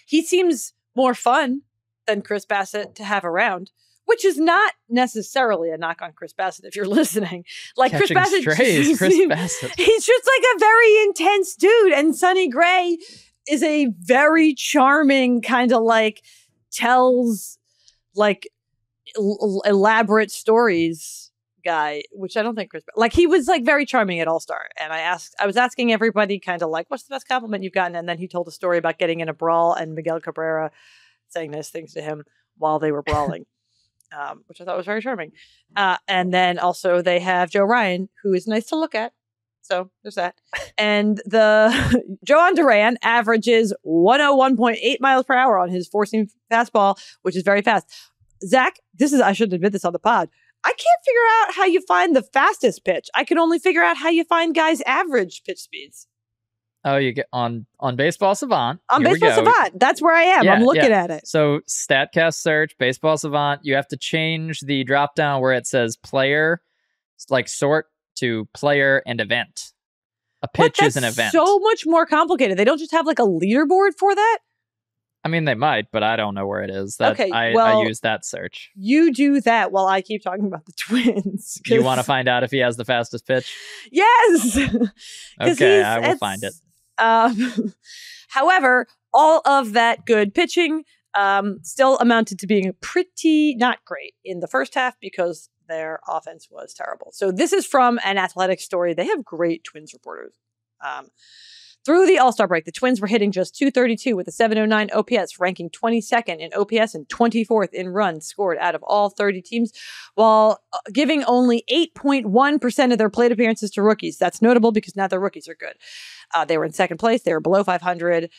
Speaker 1: He seems more fun than Chris Bassett to have around, which is not necessarily a knock on Chris Bassett if you're listening. Chris Bassett,
Speaker 2: Chris Bassett.
Speaker 1: He's just a very intense dude, and Sonny Gray is a very charming kind of tells elaborate stories guy, which I don't think Chris, he was very charming at All-Star. And I was asking everybody kind of what's the best compliment you've gotten? And then he told a story about getting in a brawl and Miguel Cabrera saying nice things to him while they were brawling, which I thought was very charming. And then also they have Joe Ryan, who is nice to look at. So there's that. And the Joan Duran averages 101.8 miles per hour on his four-seam fastball, which is very fast. Zach, I shouldn't admit this on the pod. I can't figure out how you find the fastest pitch. I can only figure out how you find guys' average pitch speeds.
Speaker 2: Oh, you get on Baseball Savant.
Speaker 1: On Baseball Savant. That's where I am.
Speaker 2: Yeah,
Speaker 1: I'm looking at it.
Speaker 2: So StatCast search, Baseball Savant. You have to change the drop down where it says player, sort to player and event. A pitch is an event.
Speaker 1: So much more complicated. They don't just have like a leaderboard for that?
Speaker 2: I mean, they might, but I don't know where it is.
Speaker 1: Okay,
Speaker 2: I use that search.
Speaker 1: You do that while I keep talking about the Twins.
Speaker 2: You want to find out if he has the fastest pitch?
Speaker 1: Yes!
Speaker 2: Okay, I will find it.
Speaker 1: However, all of that good pitching still amounted to being pretty not great in the first half because their offense was terrible. So this is from an Athletic story. They have great Twins reporters. Through the All-Star break, the Twins were hitting just .232 with a .709 OPS, ranking 22nd in OPS and 24th in runs scored out of all 30 teams, while giving only 8.1% of their plate appearances to rookies. That's notable because now their rookies are good. They were in second place. They were below 500.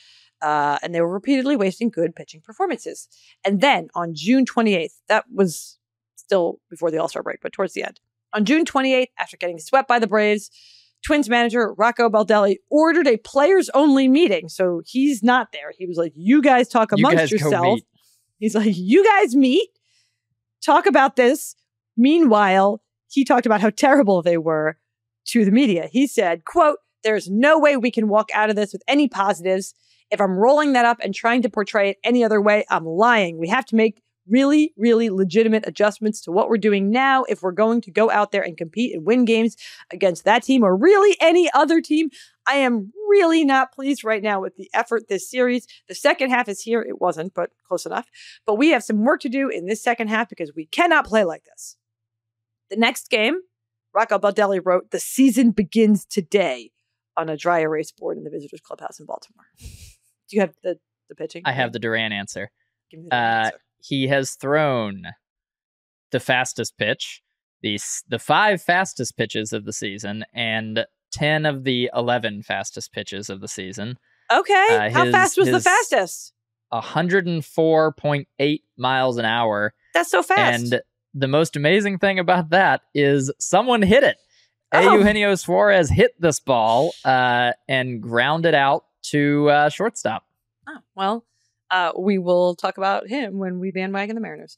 Speaker 1: And they were repeatedly wasting good pitching performances. And then on June 28th, that was still before the All-Star break, but towards the end. On June 28th, after getting swept by the Braves, Twins manager Rocco Baldelli ordered a players-only meeting. So he's not there. He was like, you guys talk amongst yourselves. He's like, you guys meet, talk about this. Meanwhile, he talked about how terrible they were to the media. He said, quote, "There's no way we can walk out of this with any positives. If I'm rolling that up and trying to portray it any other way, I'm lying. We have to make really, really legitimate adjustments to what we're doing now if we're going to go out there and compete and win games against that team or really any other team. I am really not pleased right now with the effort this series. The second half is here." It wasn't, but close enough. "But we have some work to do in this second half because we cannot play like this." The next game, Rocco Baldelli wrote, "The season begins today," on a dry erase board in the visitors clubhouse in Baltimore. Do you have the pitching?
Speaker 2: I have the Duran answer.
Speaker 1: Give me the answer.
Speaker 2: He has thrown the fastest pitch, the 5 fastest pitches of the season, and 10 of the 11 fastest pitches of the season.
Speaker 1: Okay. How fast was the fastest?
Speaker 2: 104.8 miles an hour.
Speaker 1: That's so fast.
Speaker 2: And the most amazing thing about that is someone hit it. Eugenio Suarez hit this ball and grounded out to shortstop.
Speaker 1: Oh, well, we will talk about him when we bandwagon the Mariners.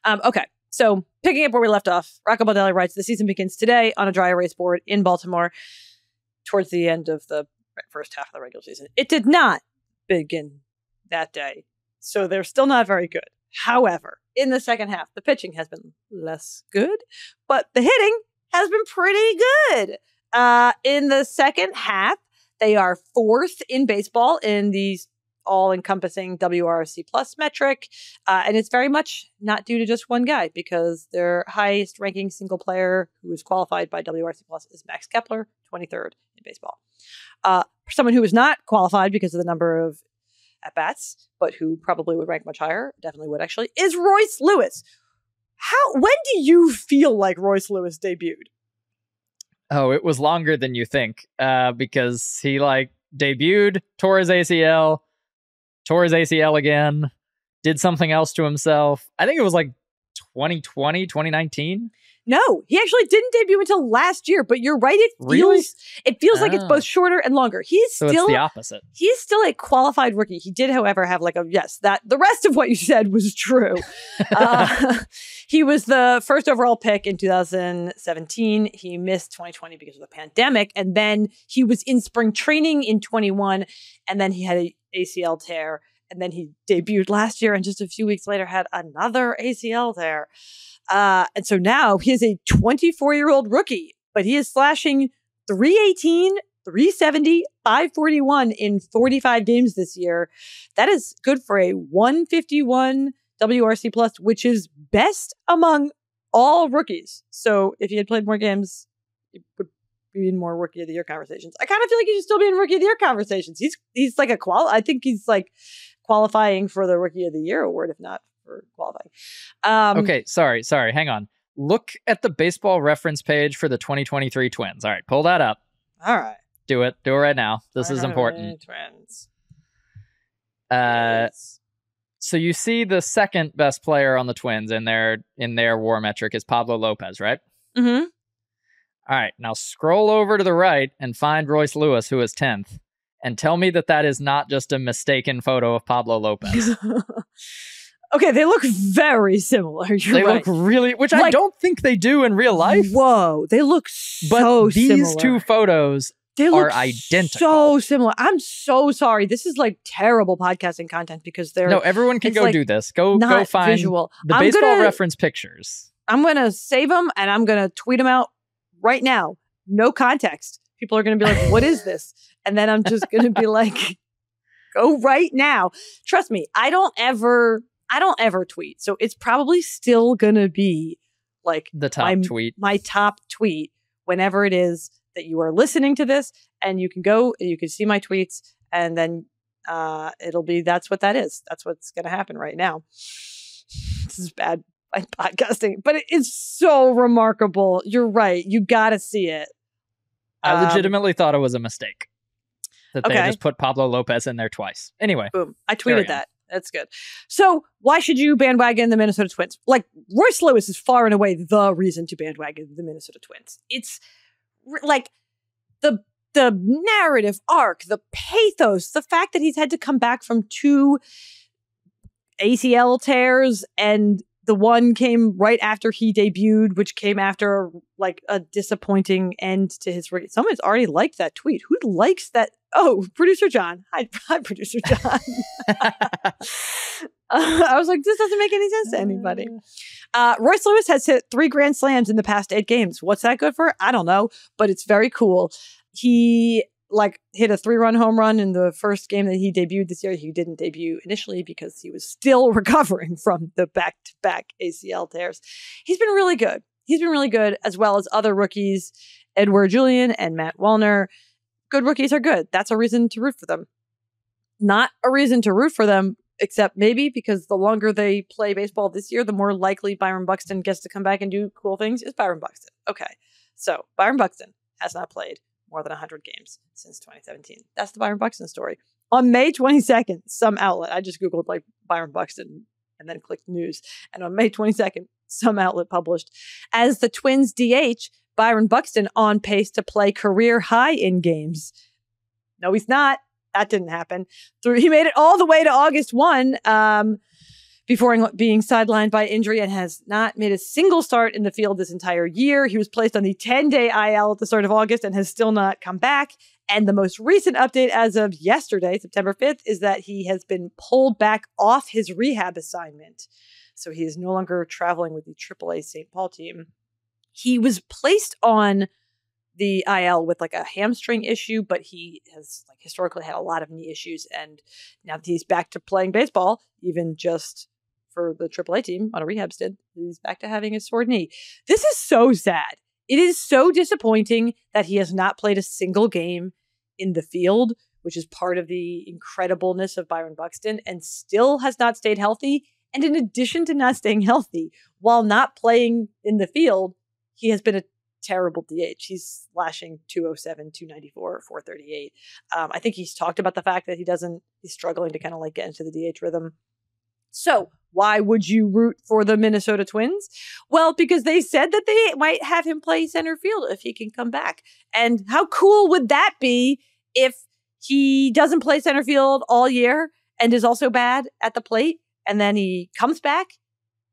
Speaker 1: Okay, so picking up where we left off, Rocco Baldelli writes, "The season begins today on a dry erase board in Baltimore towards the end of the first half of the regular season." It did not begin that day, so they're still not very good. However, in the second half, the pitching has been less good, but the hitting has been pretty good. In the second half, they are 4th in baseball in these all-encompassing WRC plus metric. And it's very much not due to just one guy because their highest-ranking single player who is qualified by WRC plus is Max Kepler, 23rd in baseball. Someone who is not qualified because of the number of at-bats, but who probably would rank much higher, definitely would actually, is Royce Lewis. When do you feel like Royce Lewis debuted?
Speaker 2: Oh, it was longer than you think, because he debuted, tore his ACL again, did something else to himself. I think it was 2020, 2019.
Speaker 1: No, he actually didn't debut until last year, but you're right. It feels like it's both shorter and longer. It's the opposite. He's still a qualified rookie. He did, however, have that the rest of what you said was true. He was the first overall pick in 2017. He missed 2020 because of the pandemic. And then he was in spring training in 21. And then he had an ACL tear. And then he debuted last year. And just a few weeks later had another ACL tear. And so now he is a 24-year-old rookie, but he is slashing 318, 370, 541 in 45 games this year. That is good for a 151 WRC plus, which is best among all rookies. So if he had played more games, he would be in more Rookie of the Year conversations. I kind of feel like he should still be in Rookie of the Year conversations. He's like I think he's qualifying for the Rookie of the Year award, if not for qualifying.
Speaker 2: Okay, sorry, hang on. Look at the baseball reference page for the 2023 Twins. All right, pull that up.
Speaker 1: All right.
Speaker 2: Do it right now. This is important.
Speaker 1: Twins.
Speaker 2: So you see the second best player on the Twins in their WAR metric is Pablo Lopez, right?
Speaker 1: Mm-hmm.
Speaker 2: All right, now scroll over to the right and find Royce Lewis, who is 10th, and tell me that is not just a mistaken photo of Pablo Lopez.
Speaker 1: Okay, they look very similar. They
Speaker 2: look really, which I don't think they do in real life.
Speaker 1: Whoa, they look so similar.
Speaker 2: These two photos are identical.
Speaker 1: So similar. I'm so sorry. This is like terrible podcasting content because they're
Speaker 2: everyone can go
Speaker 1: like
Speaker 2: do this. Go find
Speaker 1: visual.
Speaker 2: the baseball reference pictures.
Speaker 1: I'm gonna save them and I'm gonna tweet them out right now. No context. People are gonna be like, "What is this?" And then I'm just gonna be like, "Go right now." Trust me. I don't ever tweet, so it's probably still gonna be like
Speaker 2: the top tweet.
Speaker 1: My top tweet whenever it is that you are listening to this, and you can go and you can see my tweets, and then it'll be that's what that is. That's what's going to happen right now. This is bad podcasting, but it is so remarkable. You're right. You got to see it.
Speaker 2: I legitimately thought it was a mistake that they just put Pablo Lopez in there twice. Anyway,
Speaker 1: boom. I tweeted that. That's good. So why should you bandwagon the Minnesota Twins? Like Royce Lewis is far and away the reason to bandwagon the Minnesota Twins. It's like the narrative arc, the pathos, the fact that he's had to come back from 2 ACL tears, and the one came right after he debuted, which came after like a disappointing end to his. Someone's already liked that tweet. Who likes that? Oh, producer John. Hi, producer John. I was like, this doesn't make any sense to anybody. Royce Lewis has hit 3 grand slams in the past 8 games. What's that good for? I don't know, but it's very cool. He hit a 3-run home run in the first game that he debuted this year. He didn't debut initially because he was still recovering from the back-to-back ACL tears. He's been really good. He's been really good, as well as other rookies, Edward Julian and Matt Wallner. Good rookies are good. That's a reason to root for them. Not a reason to root for them, except maybe because the longer they play baseball this year, the more likely Byron Buxton gets to come back and do cool things is Byron Buxton. Okay, so Byron Buxton has not played more than 100 games since 2017. That's the Byron Buxton story. On May 22nd, some outlet, I just Googled Byron Buxton and then clicked news. And on May 22nd, some outlet published, as the Twins DH, Byron Buxton on pace to play career high in games. No, he's not. That didn't happen. He made it all the way to August 1 before being sidelined by injury and has not made a single start in the field this entire year. He was placed on the 10-day IL at the start of August and has still not come back. And the most recent update as of yesterday, September 5th, is that he has been pulled back off his rehab assignment. So he is no longer traveling with the AAA St. Paul team. He was placed on the IL with a hamstring issue, but he has historically had a lot of knee issues. And now that he's back to playing baseball, even just for the AAA team on a rehab stint, he's back to having a sore knee. This is so sad. It is so disappointing that he has not played a single game in the field, which is part of the incredibleness of Byron Buxton, and still has not stayed healthy. And in addition to not staying healthy, while not playing in the field, he has been a terrible DH. He's slashing 207, 294, 438. I think he's talked about the fact that he's struggling to kind of get into the DH rhythm. So why would you root for the Minnesota Twins? Well, because they said that they might have him play center field if he can come back. And how cool would that be if he doesn't play center field all year and is also bad at the plate, and then he comes back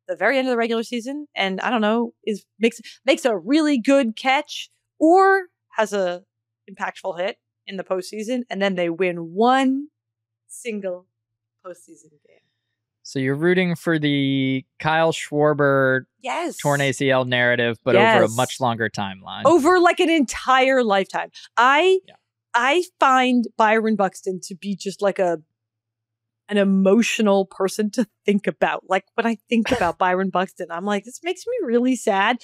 Speaker 1: the very end of the regular season and I don't know, makes a really good catch or has a impactful hit in the postseason, and then they win one single postseason game.
Speaker 2: So you're rooting for the Kyle Schwarber torn ACL narrative, but over a much longer timeline.
Speaker 1: Over an entire lifetime. I find Byron Buxton to be just an emotional person to think about. When I think about Byron Buxton, I'm like, this makes me really sad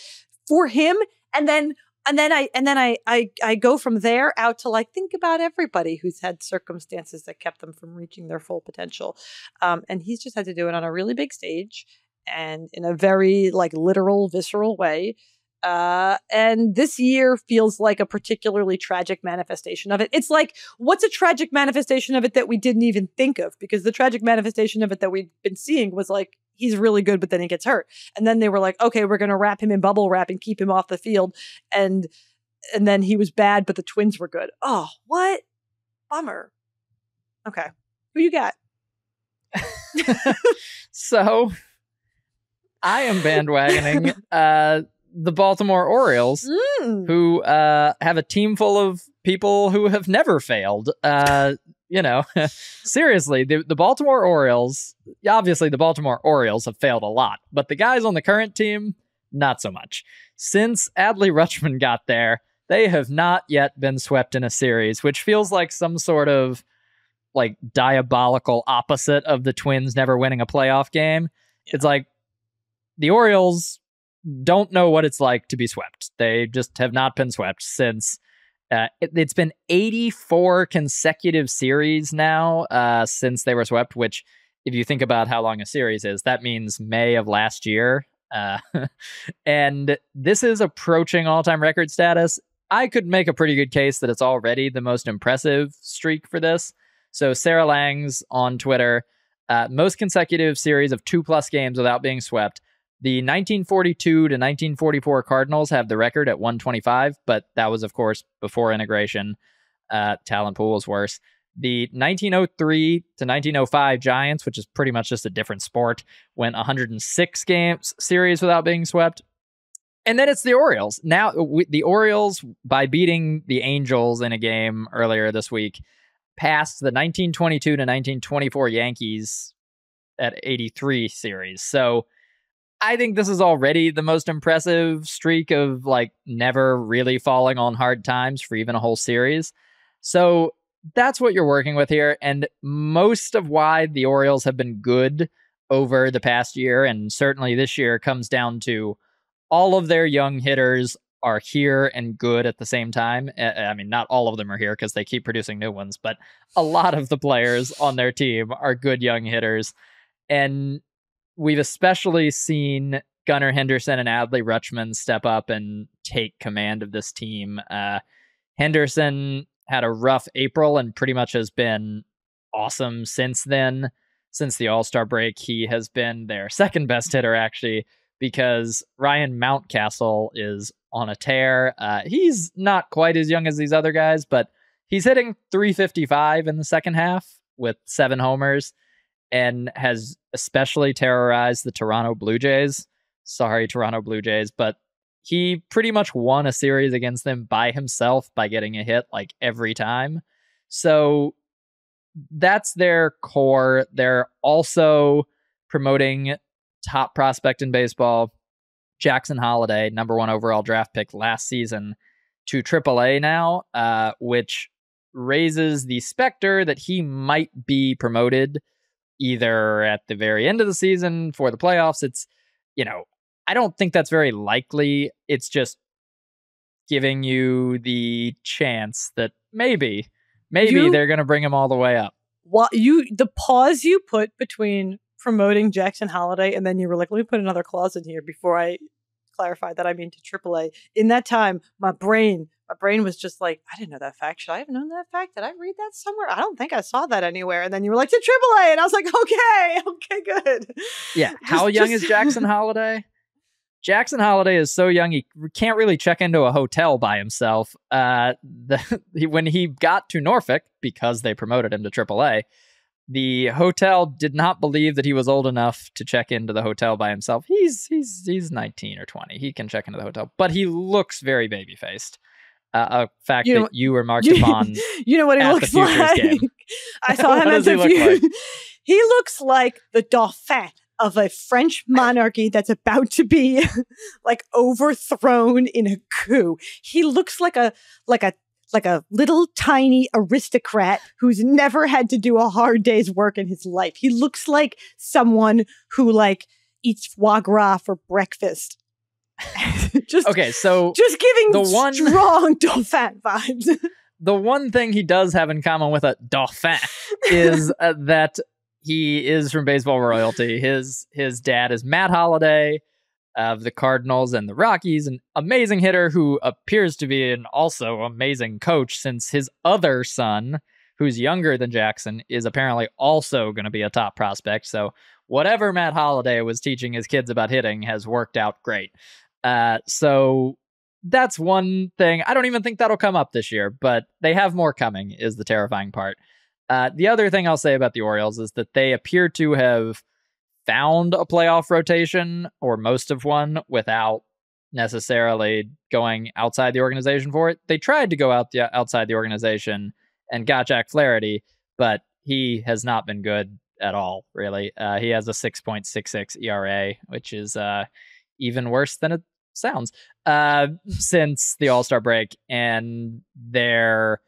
Speaker 1: for him. And then I go from there out to think about everybody who's had circumstances that kept them from reaching their full potential. And he's just had to do it on a really big stage and in a very literal, visceral way. And this year feels like a particularly tragic manifestation of it. It's what's a tragic manifestation of it that we didn't even think of? Because the tragic manifestation of it that we've been seeing was he's really good, but then he gets hurt. And then they were okay, we're going to wrap him in bubble wrap and keep him off the field. And then he was bad, but the Twins were good. Oh, what? Bummer. Okay. Who you got?
Speaker 2: So I am bandwagoning the Baltimore Orioles, who have a team full of people who have never failed. Seriously, the Baltimore Orioles, obviously the Baltimore Orioles have failed a lot, but the guys on the current team, not so much. Since Adley Rutschman got there, they have not yet been swept in a series, which feels like some sort of like diabolical opposite of the Twins never winning a playoff game. Yeah. It's like the Orioles don't know what it's like to be swept. They just have not been swept since it's been 84 consecutive series now since they were swept, which if you think about how long a series is, that means May of last year. And this is approaching all-time record status. I could make a pretty good case that it's already the most impressive streak for this. So Sarah Langs on Twitter, most consecutive series of 2+ games without being swept. The 1942 to 1944 Cardinals have the record at 125, but that was, of course, before integration. Talent pool was worse. The 1903 to 1905 Giants, which is pretty much just a different sport, went 106 games series without being swept. And then it's the Orioles. Now, the Orioles, by beating the Angels in a game earlier this week, passed the 1922 to 1924 Yankees at 83 series. So I think this is already the most impressive streak of like never really falling on hard times for even a whole series. So that's what you're working with here. And most of why the Orioles have been good over the past year, and certainly this year, comes down to all of their young hitters are here and good at the same time. I mean, not all of them are here because they keep producing new ones, but a lot of the players on their team are good young hitters. And we've especially seen Gunnar Henderson and Adley Rutschman step up and take command of this team. Henderson had a rough April and pretty much has been awesome since then. Since the All-Star break, he has been their second best hitter, actually, because Ryan Mountcastle is on a tear. He's not quite as young as these other guys, but he's hitting .355 in the second half with 7 homers and has especially terrorized the Toronto Blue Jays. Sorry, Toronto Blue Jays, but he pretty much won a series against them by himself by getting a hit like every time. So that's their core. They're also promoting top prospect in baseball, Jackson Holliday, number 1 overall draft pick last season, to AAA now, which raises the specter that he might be promoted either at the very end of the season for the playoffs. It's, I don't think that's very likely. It's just giving you the chance that maybe they're going to bring him all the way up.
Speaker 1: The pause you put between promoting Jackson Holliday and then you were like, let me put another clause in here before I clarify that I mean to AAA. In that time, my brain was just like, I didn't know that fact. Should I have known that fact? Did I read that somewhere? I don't think I saw that anywhere. And then you were like, to AAA. And I was like, okay, good.
Speaker 2: Yeah. How young is Jackson Holliday? Jackson Holliday is so young, he can't really check into a hotel by himself. When he got to Norfolk, because they promoted him to AAA, the hotel did not believe that he was old enough to check into the hotel by himself. He's 19 or 20. He can check into the hotel, but he looks very baby-faced. A fact that you remarked upon.
Speaker 1: You know what he looks like?
Speaker 2: Game.
Speaker 1: I saw him as a view. He looks like the dauphin of a French monarchy that's about to be like overthrown in a coup. He looks like a little tiny aristocrat who's never had to do a hard day's work in his life. He looks like someone who like eats foie gras for breakfast. Just giving strong dauphin vibes.
Speaker 2: The one thing he does have in common with a dauphin is that he is from baseball royalty. His dad is Matt Holliday of the Cardinals and the Rockies, an amazing hitter who appears to be an also amazing coach, since his other son, who's younger than Jackson, is apparently also going to be a top prospect. So whatever Matt Holliday was teaching his kids about hitting has worked out great. So that's one thing. I don't even think that'll come up this year, but they have more coming, is the terrifying part. The other thing I'll say about the Orioles is that they appear to have found a playoff rotation, or most of one, without necessarily going outside the organization for it. They tried to go outside the organization and got Jack Flaherty, but he has not been good at all, really. He has a 6.66 ERA, which is even worse than it sounds, since the All-Star break, and their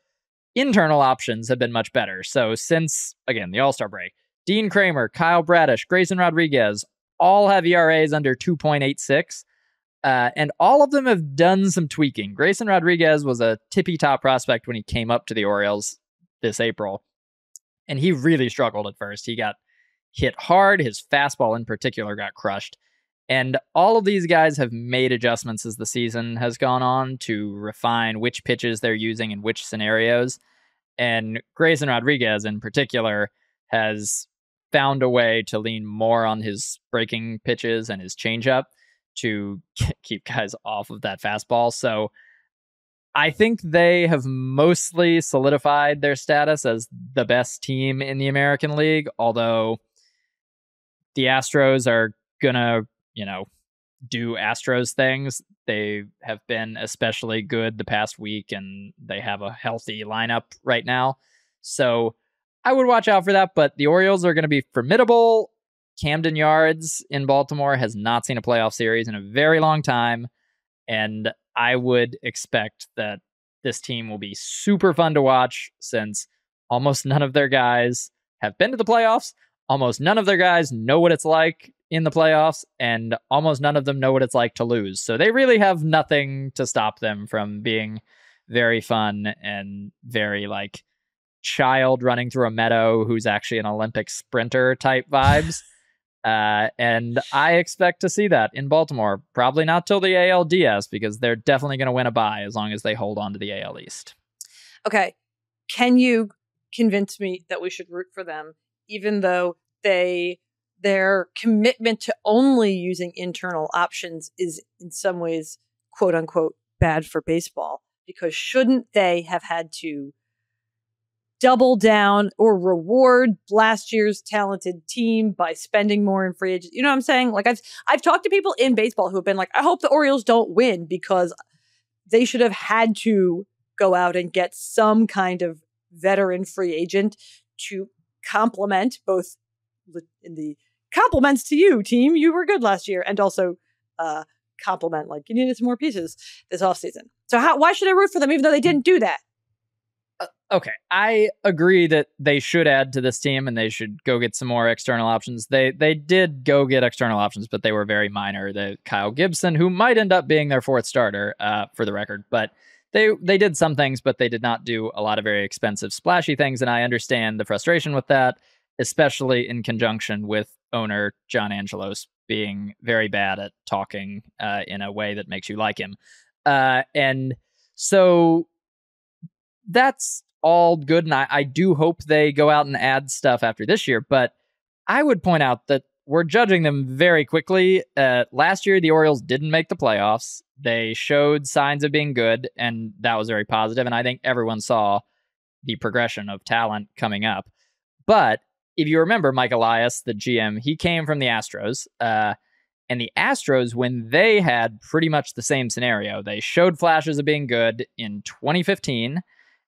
Speaker 2: internal options have been much better. So since, again, the All-Star break, Dean Kramer, Kyle Bradish, Grayson Rodriguez all have ERAs under 2.86. And all of them have done some tweaking. Grayson Rodriguez was a tippy-top prospect when he came up to the Orioles this April, and he really struggled at first. He got hit hard. His fastball in particular got crushed. And all of these guys have made adjustments as the season has gone on to refine which pitches they're using in which scenarios. And Grayson Rodriguez in particular has found a way to lean more on his breaking pitches and his changeup to keep guys off of that fastball. So I think they have mostly solidified their status as the best team in the American League, although the Astros are gonna, do Astros things. They have been especially good the past week, and they have a healthy lineup right now. So I would watch out for that, but the Orioles are going to be formidable. Camden Yards in Baltimore has not seen a playoff series in a very long time, and I would expect that this team will be super fun to watch since almost none of their guys have been to the playoffs, almost none of their guys know what it's like in the playoffs, and almost none of them know what it's like to lose. So they really have nothing to stop them from being very fun and very like child running through a meadow who's actually an Olympic sprinter type vibes. And I expect to see that in Baltimore. Probably not till the ALDS, because they're definitely going to win a bye as long as they hold on to the AL East.
Speaker 1: Okay. Can you convince me that we should root for them, even though their commitment to only using internal options is in some ways, quote unquote, bad for baseball? Because shouldn't they have had to double down or reward last year's talented team by spending more in free agents? You know what I'm saying? Like I've talked to people in baseball who have been like, I hope the Orioles don't win, because they should have had to go out and get some kind of veteran free agent to complement both in the compliments to you, team. You were good last year, and also compliment like you needed some more pieces this offseason. So why should I root for them even though they didn't do that?
Speaker 2: Okay, I agree that they should add to this team and they should go get some more external options. They did go get external options, but they were very minor. The Kyle Gibson, who might end up being their fourth starter, for the record, but they did some things, but they did not do a lot of very expensive, splashy things, and I understand the frustration with that, especially in conjunction with owner John Angelos being very bad at talking in a way that makes you like him. And so that's all good, and I do hope they go out and add stuff after this year, but I would point out that we're judging them very quickly. Last year, the Orioles didn't make the playoffs. They showed signs of being good, and that was very positive, and I think everyone saw the progression of talent coming up. But if you remember Mike Elias, the GM, he came from the Astros, and the Astros, when they had pretty much the same scenario, they showed flashes of being good in 2015,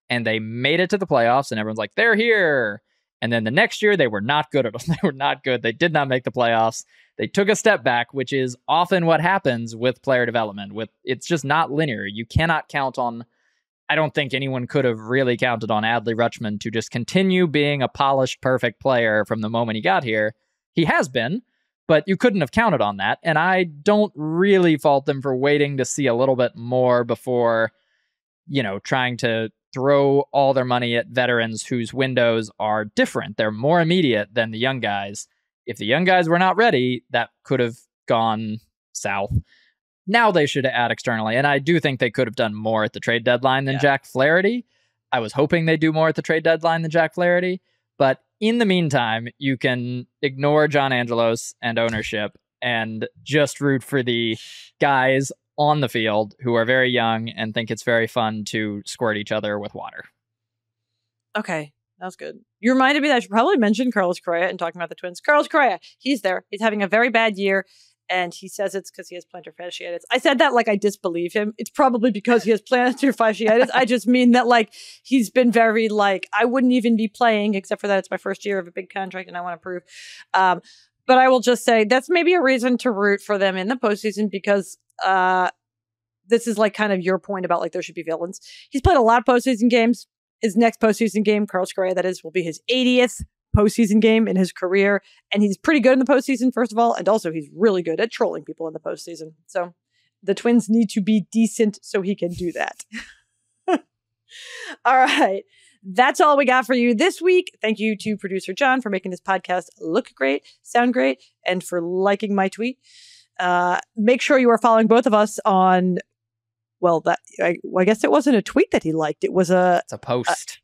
Speaker 2: and they made it to the playoffs, and everyone's like, they're here. And then the next year, they were not good at all. They were not good. They did not make the playoffs. They took a step back, which is often what happens with player development. It's just not linear. You cannot count on, I don't think anyone could have really counted on Adley Rutschman to just continue being a polished, perfect player from the moment he got here. He has been, but you couldn't have counted on that. And I don't really fault them for waiting to see a little bit more before, trying to throw all their money at veterans whose windows are different. They're more immediate than the young guys. If the young guys were not ready, that could have gone south. Now they should add externally, and I do think they could have done more at the trade deadline than Jack Flaherty. I was hoping they'd do more at the trade deadline than Jack Flaherty, but in the meantime, you can ignore John Angelos and ownership and just root for the guys on the field who are very young and think it's very fun to squirt each other with water.
Speaker 1: Okay, that's good. You reminded me that I should probably mention Carlos Correa and talking about the Twins. Carlos Correa, he's there. He's having a very bad year. And he says it's because he has plantar fasciitis. I said that like I disbelieve him. It's probably because he has plantar fasciitis. I just mean that like he's been very like, I wouldn't even be playing except for that it's my first year of a big contract and I want to prove. But I will just say that's maybe a reason to root for them in the postseason because this is like kind of your point about like there should be villains. He's played a lot of postseason games. His next postseason game, Carlos Correa, that is, will be his 80th postseason game in his career. And he's pretty good in the postseason, first of all. And also he's really good at trolling people in the postseason. So the Twins need to be decent so he can do that. All right. That's all we got for you this week. Thank you to producer John for making this podcast look great, sound great, and for liking my tweet. Make sure you are following both of us on, well, I guess it wasn't a tweet that he liked. It's a post.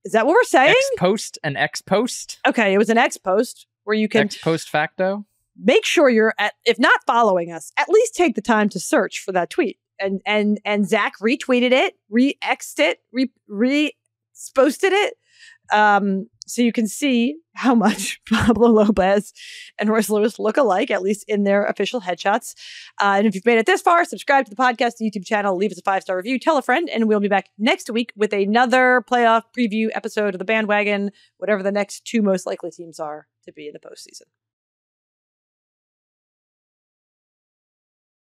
Speaker 1: Is that what we're saying?
Speaker 2: X-post and X-post.
Speaker 1: Okay, it was an X-post where you can...
Speaker 2: X-post facto.
Speaker 1: Make sure you're, if not following us, at least take the time to search for that tweet. And Zach retweeted it, re-X'd it, re-posted it. So you can see how much Pablo Lopez and Royce Lewis look alike, at least in their official headshots. And if you've made it this far, subscribe to the podcast, the YouTube channel, leave us a 5-star review, tell a friend, and we'll be back next week with another playoff preview episode of the Bandwagon, whatever the next two most likely teams are to be in the postseason.